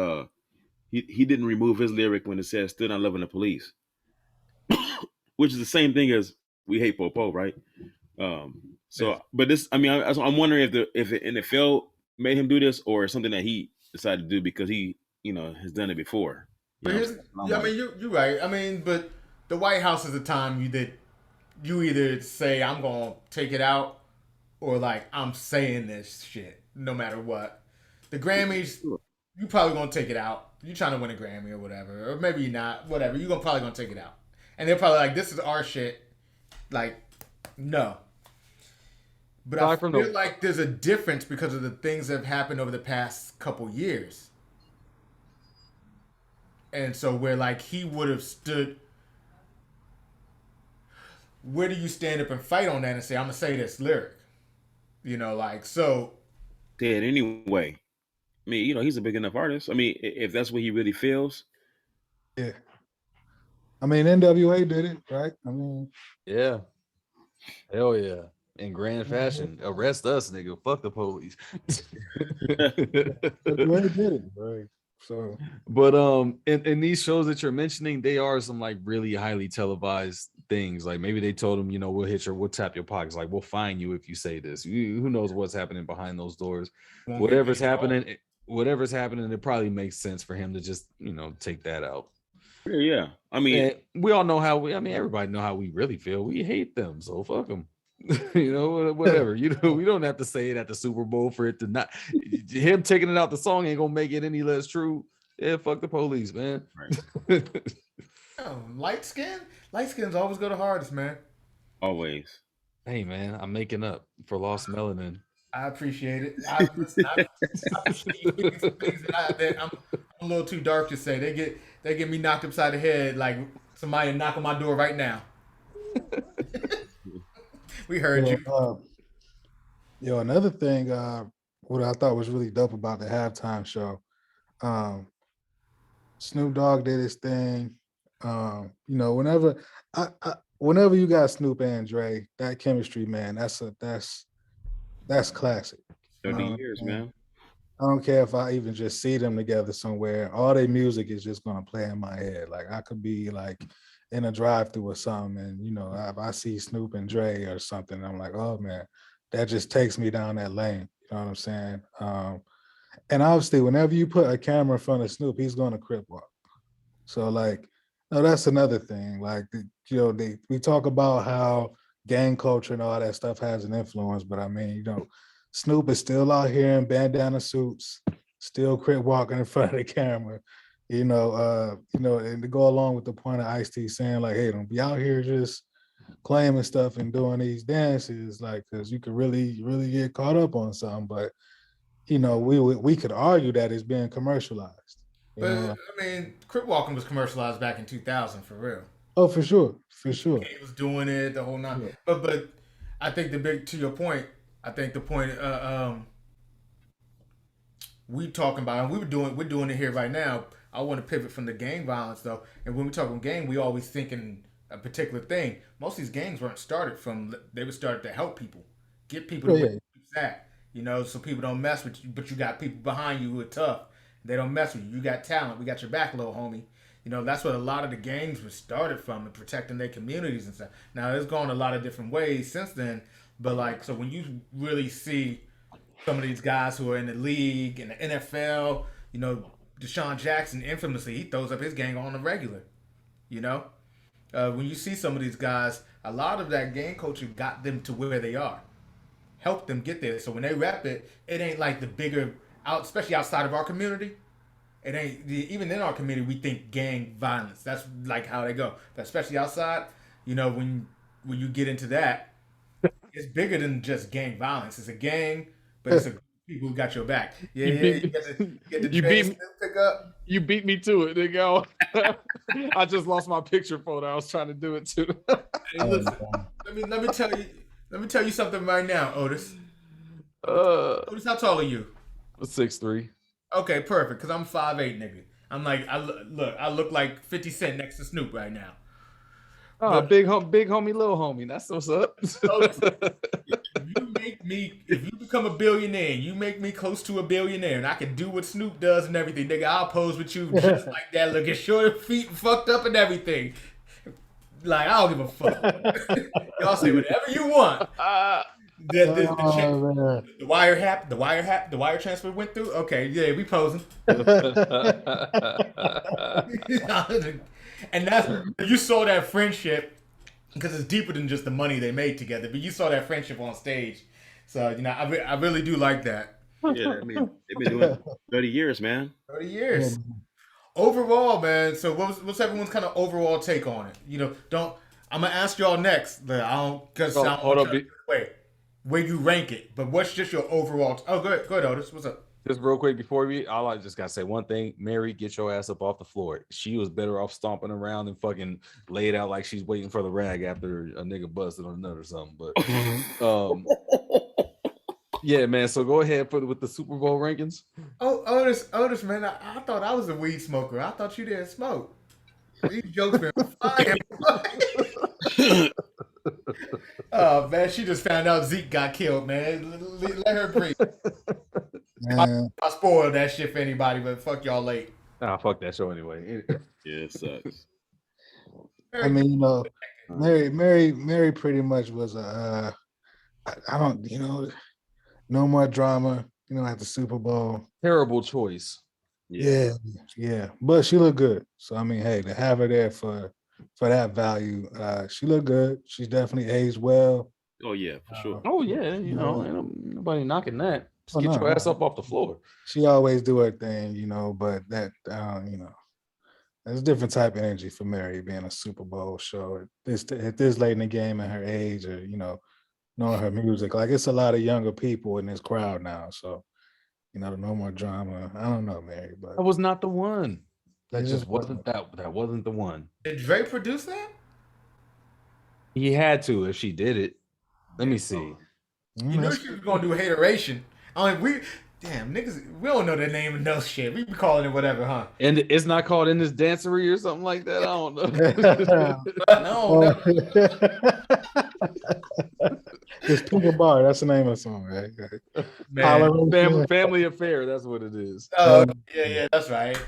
didn't remove his lyric when it says "Still Not Loving the Police," which is the same thing as "We Hate Popo," right? So, but this, I mean, I'm wondering if the NFL made him do this, or it's something that he decided to do because he, has done it before. But I mean, you're right. I mean, but the White House is the time you either say I'm gonna take it out, or like I'm saying this shit no matter what. The Grammys, you probably gonna take it out. You trying to win a Grammy or whatever, or maybe not. Whatever, you gonna probably gonna take it out, and they're probably like, "This is our shit." Like, no. But I Aside from feel the like there's a difference because of the things that have happened over the past couple years, and so where like he would have stood. Where do you stand up and fight on that and say, "I'm gonna say this lyric"? You know, like so. Dead anyway. I mean, he's a big enough artist. I mean, if that's what he really feels, Yeah. I mean, NWA did it, right? I mean, yeah, hell yeah, in grand fashion. Arrest us, nigga. Fuck the police. NWA did it, right? So But in these shows that you're mentioning, they are some like really highly televised things. Like maybe they told them, we'll tap your pockets, like we'll fine you if you say this. Who knows what's happening behind those doors? Won't get Whatever's paid at all. happening, whatever's happening, it probably makes sense for him to just take that out. yeah. I mean, And we all know how everybody know how we really feel. We hate them, so fuck them. Whatever. We don't have to say it at the Super Bowl for it to not. Him taking it out the song ain't gonna make it any less true. Yeah, fuck the police, man. right. Oh, light skins always go the hardest, man. Always. Hey, man, I'm making up for lost melanin. I appreciate it. I appreciate you picking some things that I'm a little too dark to say. They get me knocked upside the head like somebody knock on my door right now. We heard you. Another thing, what I thought was really dope about the halftime show, Snoop Dogg did his thing. Whenever you got Snoop and Dre, that chemistry, man, that's classic. 30 years, And man. I don't care if I even just see them together somewhere. All their music is just gonna play in my head. Like I could be like in a drive-through or something, and I see Snoop and Dre or something. I'm like, oh man, that just takes me down that lane. You know what I'm saying? And obviously, whenever you put a camera in front of Snoop, he's gonna crip walk. So like, no, that's another thing. Like, we talk about how gang culture and all that stuff has an influence, but I mean, Snoop is still out here in bandana suits, still crip walking in front of the camera. And to go along with the point of Ice-T saying like, hey, don't be out here just claiming stuff and doing these dances, like, because you could really, really get caught up on something. But we could argue that it's being commercialized. But I mean, crip walking was commercialized back in 2000 for real. Oh, for sure, for sure. He was doing it the whole nine. Yeah. But I think to your point, I think the point we talking about, and we're doing it here right now. I want to pivot from the gang violence though, and when we talk about gang, we always thinking a particular thing. Most of these gangs weren't started from; they were started to help people, get people to where it's at. So people don't mess with you, but you got people behind you who are tough. They don't mess with you. You got talent. We got your back, little homie. That's what a lot of the gangs were started from, and protecting their communities and stuff. Now it's gone a lot of different ways since then, but so when you really see some of these guys who are in the league and the NFL, Deshaun Jackson infamously he throws up his gang on the regular. When you see some of these guys, a lot of that gang culture got them to where they are, helped them get there. So when they rap it, it ain't like the bigger especially outside of our community. It ain't even in our community. We think gang violence. That's like how they go. But especially outside, when you get into that, it's bigger than just gang violence. It's a gang, but it's a group of people who got your back. Yeah, you get the pick up. You beat me to it, nigga. I just lost my picture photo. I was trying to do it too. Hey, listen, let me tell you something right now, Otis. Otis, how tall are you? 6'3". Okay, perfect. Cause I'm 5'8", nigga. I'm like, I look like 50 Cent next to Snoop right now. Oh, big homie, little homie. That's what's up. If you become a billionaire, you make me close to a billionaire, and I can do what Snoop does and everything, nigga, I'll pose with you just like that, looking short, feet fucked up and everything. Like, I don't give a fuck. Y'all say whatever you want. The wire transfer went through. Okay, yeah, we posing. And you saw that friendship because it's deeper than just the money they made together. But you saw that friendship on stage. So I really do like that. Yeah, I mean, they've been doing it 30 years, man. 30 Yeah, years. Overall, man. So what's everyone's kind of overall take on it? Don't. I'm gonna ask y'all next. But I don't because I Oh, don't hold want up, y'all to wait where you rank it. But what's just your overall? Oh, go ahead, Otis. What's up? just real quick before we, all I just gotta say one thing. Mary, get your ass up off the floor. She was better off stomping around and fucking laid out like she's waiting for the rag after a nigga busted on a nut or something. But yeah, man. So go ahead with the Super Bowl rankings. Oh, Otis, man. I thought I was a weed smoker. I thought you didn't smoke. These jokes been flying. Oh man, she just found out Zeke got killed, man. Let her breathe. man. I spoiled that shit for anybody, but fuck y'all late. Ah, fuck that show anyway. Yeah, it sucks. I mean, Mary pretty much was a. I don't, no more drama. At the Super Bowl. Terrible choice. Yeah. But she looked good. So I mean, hey, to have her there for that value, she looked good. She's definitely aged well. Oh yeah, for sure. Oh yeah, ain't nobody knocking that. Just get your ass up off the floor. She always do her thing, but that there's a different type of energy for Mary being a Super Bowl show at this late in the game at her age, or knowing her music. Like, it's a lot of younger people in this crowd now, so no more drama. I don't know, Mary, but That was not the one. That It just just wasn't that wasn't the one. Did Dre produce that? He had to if she did it. Let me see. You knew she was gonna do hateration. I mean, damn niggas, we don't know the name of no shit. We be calling it whatever, huh? And it's not called In This Dancery or something like that. I don't know. No. It's Pink Bar. That's the name of the song, right? Man. Family Affair. That's what it is. Oh, yeah, that's right.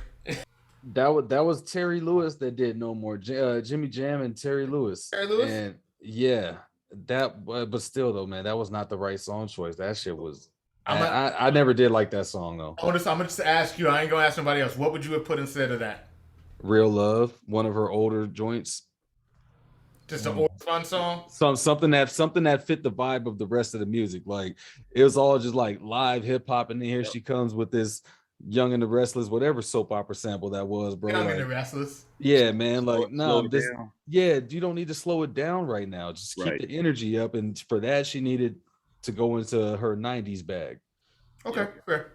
That was Terry Lewis that did No More. Jimmy Jam and Terry Lewis. Terry Lewis? And yeah, but still though, man, that was not the right song choice. That shit was. I never did like that song though. I'm gonna just ask you. I ain't gonna ask somebody else. What would you have put instead of that? Real Love, one of her older joints. Just an old fun song. Something that fit the vibe of the rest of the music. Like, it was all just like live hip hop, and then here she comes with this Young and the Restless, whatever soap opera sample that was, bro. Young and the Restless. Yeah, man. Like, down. Yeah, you don't need to slow it down right now. Just keep the energy up. And for that, she needed to go into her 90s bag. Okay, fair.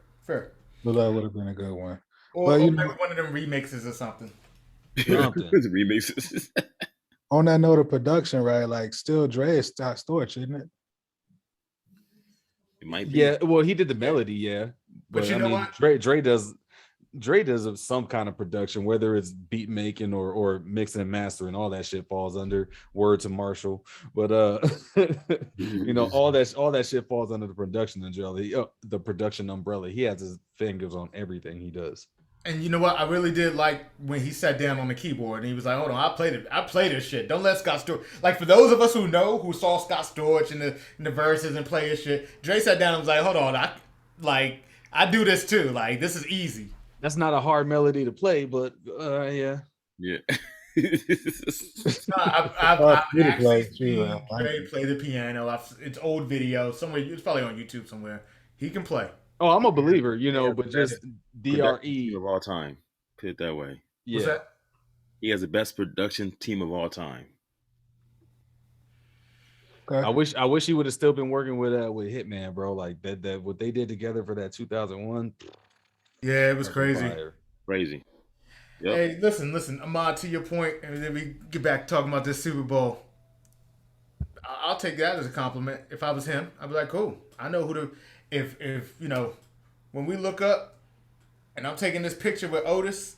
But that would have been a good one. Or maybe one of them remixes or something. Remixes. On that note of production, right? Like, still Dre is Storch, isn't it? It might be. Yeah, well, he did the melody, yeah. But you know what? Dre does some kind of production, whether it's beat making or mixing and mastering. All that shit falls under word to Marshall. But all that shit falls under the production umbrella. The production umbrella. He has his fingers on everything he does. And you know what? I really did like when he sat down on the keyboard and he was like, "Hold on, I play this shit. Don't let Scott Storch." Like, for those of us who saw Scott Storch in the verses and play his shit, Dre sat down and was like, "Hold on, I do this too. Like, this is easy." That's not a hard melody to play, but yeah. Yeah. I've actually seen Dre play the piano. It's old video somewhere. It's probably on YouTube somewhere. He can play. Oh, I'm a believer, but just DRE team of all time. Put it that way. Yeah. What's that? He has the best production team of all time. Okay. I wish he would have still been working with Hitman, bro. Like that what they did together for that 2001. Yeah, it was crazy. Crazy. Yep. Hey, listen, Ahmad, to your point, and then we get back talking about this Super Bowl. I'll take that as a compliment. If I was him, I'd be like, cool. I know who to. If when we look up, and I'm taking this picture with Otis,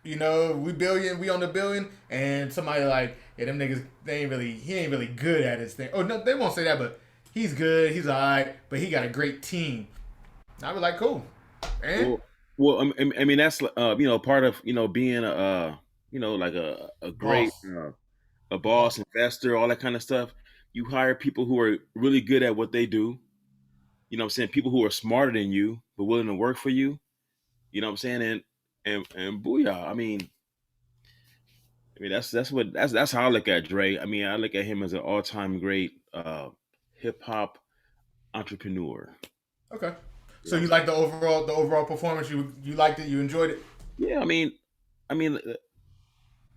we on the billion, and somebody like, yeah, them niggas, he ain't really good at his thing. Oh no, they won't say that, but he's good, he's alright, but he got a great team. I'd be like, cool. And well, I mean that's part of being like a great a boss, investor, all that kind of stuff. You hire people who are really good at what they do. You know what I'm saying? People who are smarter than you but willing to work for you. You know what I'm saying? And booyah. I mean that's how I look at Dre. I mean, I look at him as an all-time great hip hop entrepreneur. Okay. So you like the overall performance? You liked it? You enjoyed it? Yeah, I mean,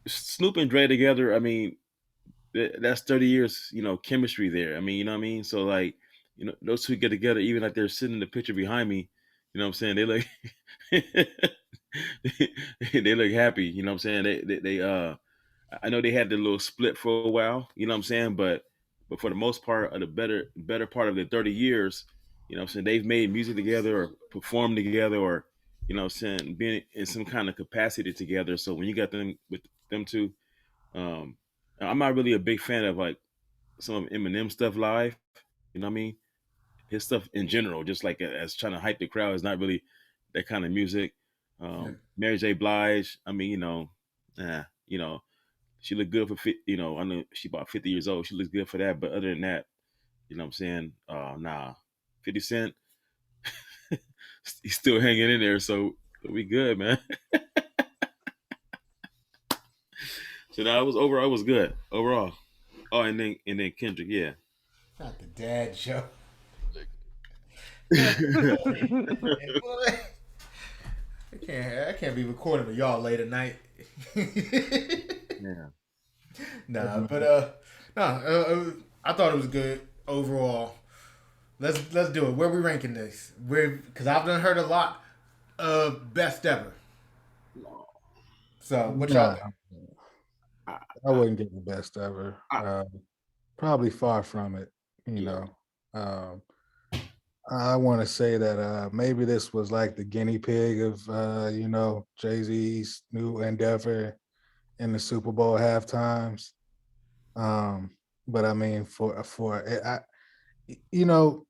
Snoop and Dre together. I mean, that's 30 years, chemistry there. I mean, you know what I mean? So like, those two get together, even like they're sitting in the picture behind me, you know what I'm saying? They look they look happy, you know what I'm saying? They I know they had the little split for a while, you know what I'm saying? But for the most part of the better part of the 30 years, you know what I'm saying, they've made music together or performed together or, you know what I'm saying, being in some kind of capacity together. So when you got them with them two, um I'm not really a big fan of like some of Eminem stuff live. You know what I mean? His stuff in general, just like as trying to hype the crowd, is not really that kind of music. Yeah. Mary J. Blige, I mean, she looked good for I know she about 50 years old. She looks good for that, but other than that, you know what I'm saying? Nah, 50 Cent, he's still hanging in there, so we good, man. So now it was overall, it was good overall. Oh, and then Kendrick, yeah. Not the dad joke. Boy, I can't be recording with y'all late at night. Yeah. Nah, but I thought it was good overall. Let's do it. Where we ranking this? Because I've done heard a lot of best ever. So what y'all Nah, think? I, I I, wouldn't get the best ever. I, Probably far from it. You yeah. know, um, I want to say that maybe this was like the guinea pig of Jay-Z's new endeavor in the Super Bowl half times. But I mean, you know,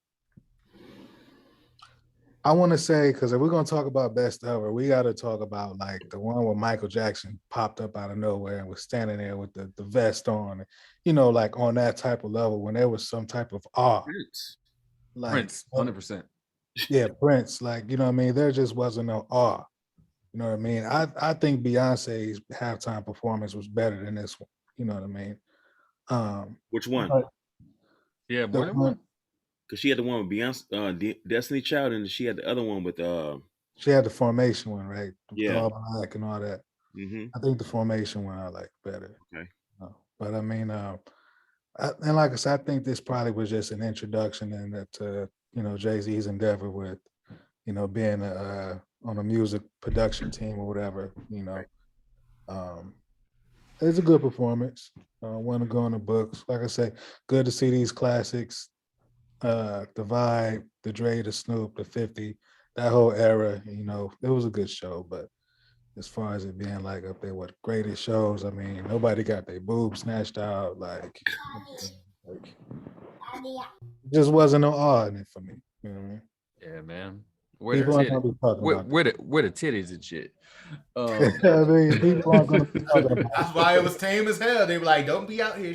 I want to say, because if we're gonna talk about best ever, we got to talk about like the one where Michael Jackson popped up out of nowhere and was standing there with the vest on, like on that type of level when there was some type of awe, Prince. like Prince, 100%. yeah, Prince, like I mean, there just wasn't no awe. You know what I mean? I think Beyonce's halftime performance was better than this one. You know what I mean? Which one? But Yeah, the more than one one. Because she had the one with Beyonce, Destiny Child, and she had the other one with she had the formation one, right? The yeah. all black and all that. Mm-hmm. I think the formation one I like better. Okay. But I mean, and like I said, I think this probably was just an introduction and that Jay-Z's endeavor with being on a music production team or whatever. Um, it's a good performance. Want to go in the books. Like I say, good to see these classics. The Vibe, the Dre, the Snoop, the 50, that whole era. It was a good show. But as far as it being like up there with greatest shows, I mean, nobody got their boobs snatched out. Like just wasn't no awe in it for me. You know what I mean? Yeah, man. Where the People aren't titty? gonna be talking Where, about where the where the titties and shit? that. I mean, people aren't gonna be talking about That's why it was tame as hell. They were like, "Don't be out here."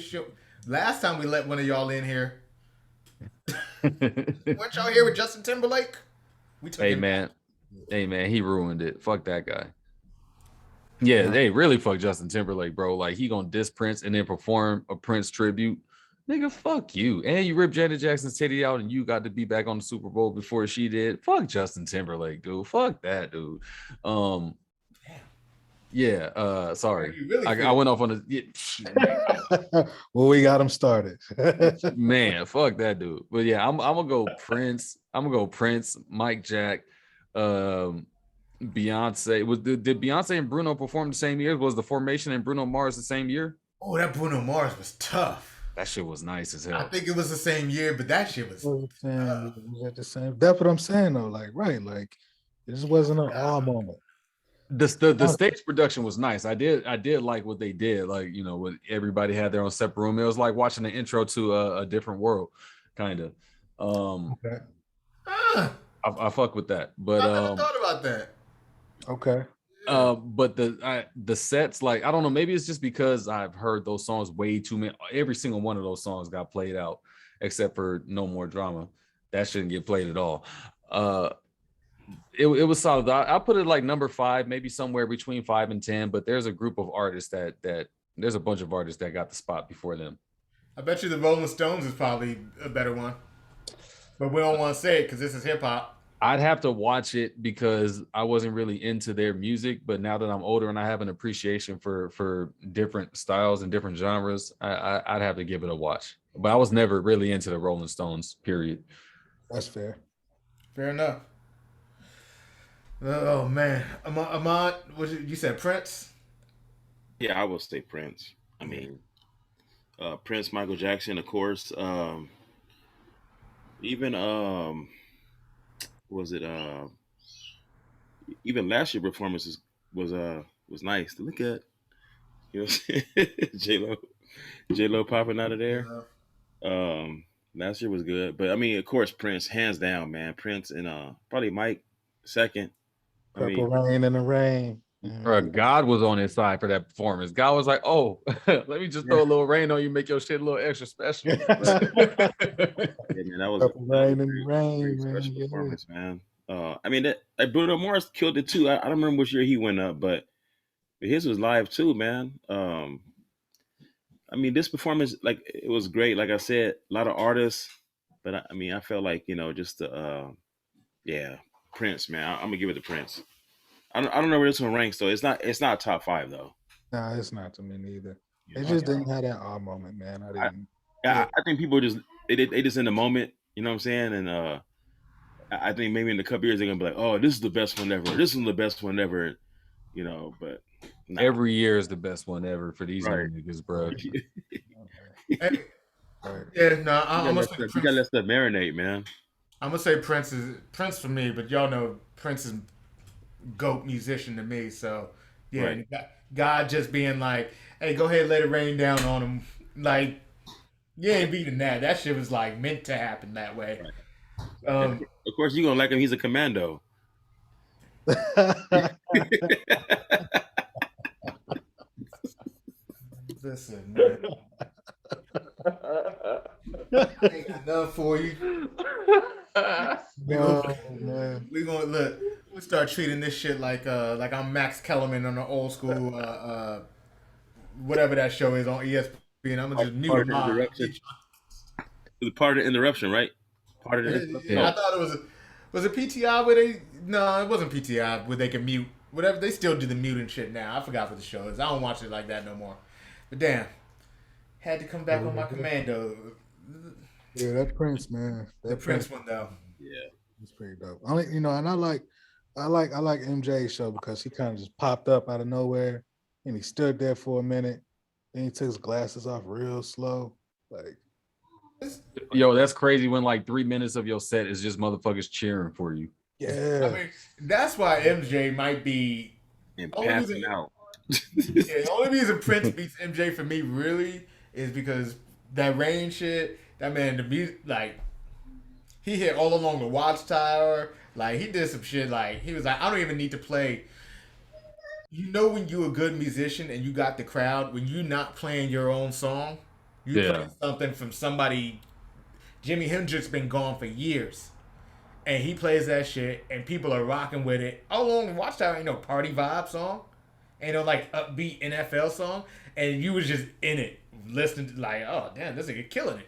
Last time we let one of y'all in here, weren't y'all here with Justin Timberlake? We took Hey him man, back. hey man, he ruined it. Fuck that guy. Yeah, they really fuck Justin Timberlake, bro. Like he gonna diss Prince and then perform a Prince tribute. Nigga, fuck you. And you ripped Janet Jackson's titty out and you got to be back on the Super Bowl before she did. Fuck Justin Timberlake, dude. Fuck that, dude. Um, yeah, sorry. You really I feel? went off on a well, we got them started. man, fuck that dude. But yeah, I'm gonna go Prince. I'm gonna go Prince, Mike Jack, Beyonce. Did Beyonce and Bruno perform the same year? Was the Formation and Bruno Mars the same year? Oh, that Bruno Mars was tough. That shit was nice as I hell. think it was the same year, but that shit was. Was that the same? That's what I'm saying though. Like, right? Like, it just wasn't an awe moment. The stage production was nice. I did like what they did. Like, when everybody had their own separate room. It was like watching the intro to a different world, kind of. Okay. I fuck with that. But I never thought about that. Okay. but the sets, like, I don't know, maybe it's just because I've heard those songs way too many. Every single one of those songs got played out except for No More Drama. That shouldn't get played at all. It was solid. I put it like number 5, maybe somewhere between 5 and 10, but there's a group of artists that there's a bunch of artists that got the spot before them. I bet you the Rolling Stones is probably a better one. but we don't want to say it because this is hip hop. I'd have to watch it because I wasn't really into their music, but now that I'm older and I have an appreciation for different styles and different genres, I'd have to give it a watch. But I was never really into the Rolling Stones, period. That's fair. Fair enough. Oh man, Ahmad, you said Prince? Yeah, I would say Prince. I mean, Prince, Michael Jackson, of course. Even was it even last year performances was nice to look at. You know, J Lo popping out of there. Yeah. Um, Last year was good, but I mean, of course, Prince, hands down, man. Prince and probably Mike second. I Purple mean, Rain in the Rain. God was on his side for that performance. God was like, "Oh, let me just throw a little rain on you, make your shit a little extra special." yeah, man, Purple that was a Rain in the very Rain, man. special Yeah. performance, man. I mean, that like Bruno Mars killed it too. I don't remember which year he went up, but his was live too, man. I mean, this performance, like, it was great. Like I said, a lot of artists, but I mean, I felt like just yeah, Prince, man. I'm gonna give it to Prince. I don't know where this one ranks though. It's not top five though. Nah, it's not to me neither. You It know, just didn't have that awe moment, man. I I, didn't. I think people just they just in the moment. You know what I'm saying? And I think maybe in a couple years they're gonna be like, oh, this is the best one ever. This is the best one ever. But nah. Every year is the best one ever for these Right. young niggas, bro. Hey, Right. yeah, no, You I'm gonna gotta say you Prince. gotta let stuff marinate, man. I'm gonna say Prince for me, but y'all know Prince is GOAT musician to me. So yeah, Right. and God just being like, "Hey, go ahead, let it rain down on him." Like, you ain't beating that. That shit was like meant to happen that way. And Um, of course, you're gonna like him. He's a commando. listen, man, I ain't got nothing for you. We Oh gonna, man. we gonna look. We start treating this shit like I'm Max Kellerman on the old school whatever that show is on ESPN. I'm gonna just mute Part of him the out. interruption. It was part of the interruption, right? Part of the interruption. Yeah, I Yeah. thought it was it PTI where they no, it wasn't PTI where they can mute whatever. They still do the muting shit now. I forgot what the show is. I don't watch it like that no more. But damn, had to come back on my commando. Yeah, that Prince, man. The That Prince Prince one though. Yeah. is pretty dope. And I like MJ's show because he kind of just popped up out of nowhere and he stood there for a minute. Then he took his glasses off real slow. Like, Yo, that's crazy when like 3 minutes of your set is just motherfuckers cheering for you. I yeah. mean, that's why MJ might be And only passing reason. out. Yeah, the only reason Prince beats MJ for me really is because that rain shit. That man, the music, like he hit all along the watchtower. Like he did some shit. Like he was like, I don't even need to play. You know when you a good musician and you got the crowd when you not playing your own song, you Yeah. playing something from somebody. Jimi Hendrix been gone for years, and he plays that shit, and people are rocking with it. All along the watchtower ain't no party vibe song, ain't no like upbeat NFL song, and you was just in it listening to like, oh damn, this nigga killing it.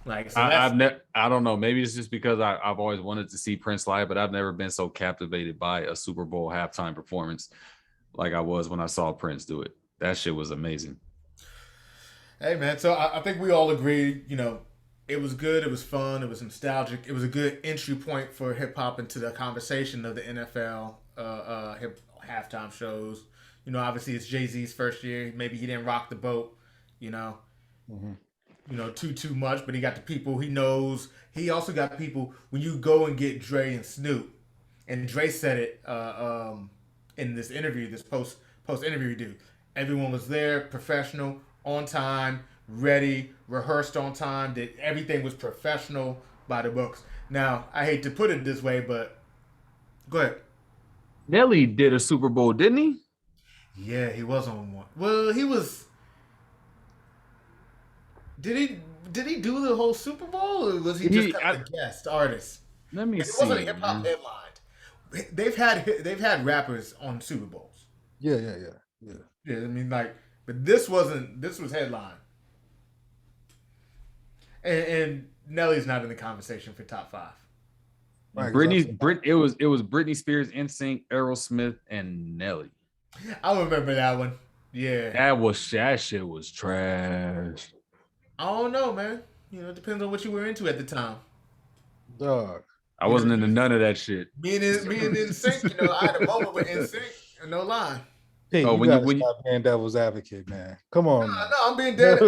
Like so I don't know. Maybe it's just because I've always wanted to see Prince live, but I've never been so captivated by a Super Bowl halftime performance like I was when I saw Prince do it. That shit was amazing. Hey man, so I think we all agree, it was good, it was fun, it was nostalgic, it was a good entry point for hip hop into the conversation of the NFL hip halftime shows. Obviously it's Jay-Z's first year. Maybe he didn't rock the boat, you know, Mhm. too much, but he got the people he knows. He also got people when you go and get Dre and Snoop, and Dre said it in this interview, this post interview he did. Everyone was there, professional, on time, ready, rehearsed on time. That everything was professional by the books. Now I hate to put it this way, but go ahead. Nelly did a Super Bowl, didn't he? Yeah, he was on one. Well, he was. Did he do the whole Super Bowl, or was he just kind of a guest artist? Let me It see. wasn't a hip hop man. headlined. They've had rappers on Super Bowls. Yeah. Yeah, I mean but this wasn't. This was headline. And Nelly's not in the conversation for top 5. Right, It was Britney Spears, NSYNC, Aerosmith, and Nelly. I remember that one. Yeah. That shit was trash. I don't know, man. You know, it depends on what you were into at the time. dog. I wasn't into none of that shit. Me and NSYNC, you know, I had a moment with NSYNC, no lie. Hey, Oh, you when gotta you- stop being devil's advocate, man. Come on, man. No, I'm being dead.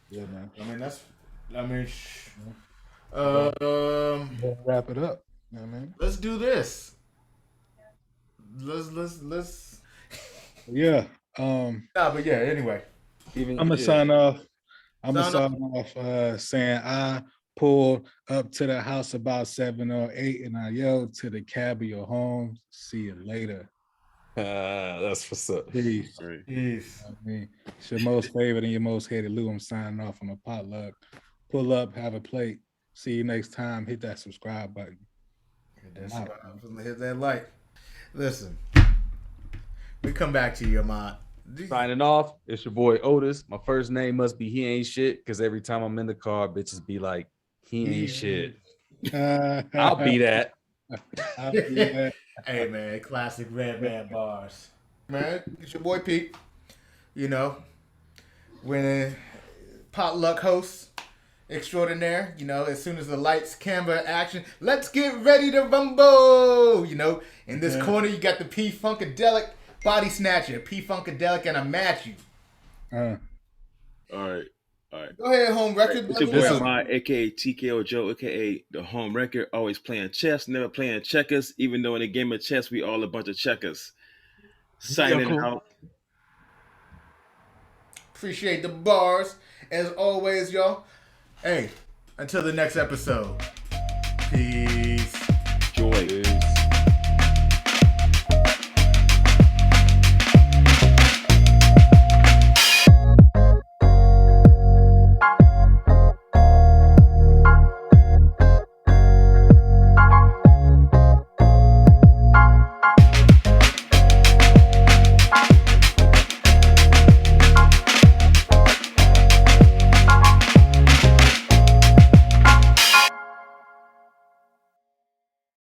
Yeah, man. Wrap it up. You know what I mean? Let's do this. Let's. Yeah. But yeah. Anyway, Even I'm gonna sign off. Saying I pulled up to the house about 7 or 8 and I yelled to the cab of your home. See you later. That's what's up. Peace. Right. peace. I mean, it's your most favorite and your most hated Lou. I'm signing off on a potluck. Pull up, have a plate. See you next time. Hit that subscribe button. That's right. I'm gonna hit that like. Listen, we come back to you, Ahmad. Signing off. It's your boy Otis. My first name must be He Ain't Shit, because every time I'm in the car, bitches be like, He ain't shit. I'll be that. I'll be that. Hey man, classic Red Man bars. Man, it's your boy Pete. You know, when potluck host extraordinaire. You know, as soon as the lights, camera, action, let's get ready to rumble. You know, in this corner you got the P Funkadelic Body Snatcher, P Funkadelic, and a match you. All right. Go ahead, home record. It's your brother. boy Listen. Ahmad, aka TKO Joe, aka the home record. Always playing chess, never playing checkers. Even though in a game of chess we all a bunch of checkers. Signing cool. out. Appreciate the bars as always, y'all. Hey, until the next episode. Peace. Joy.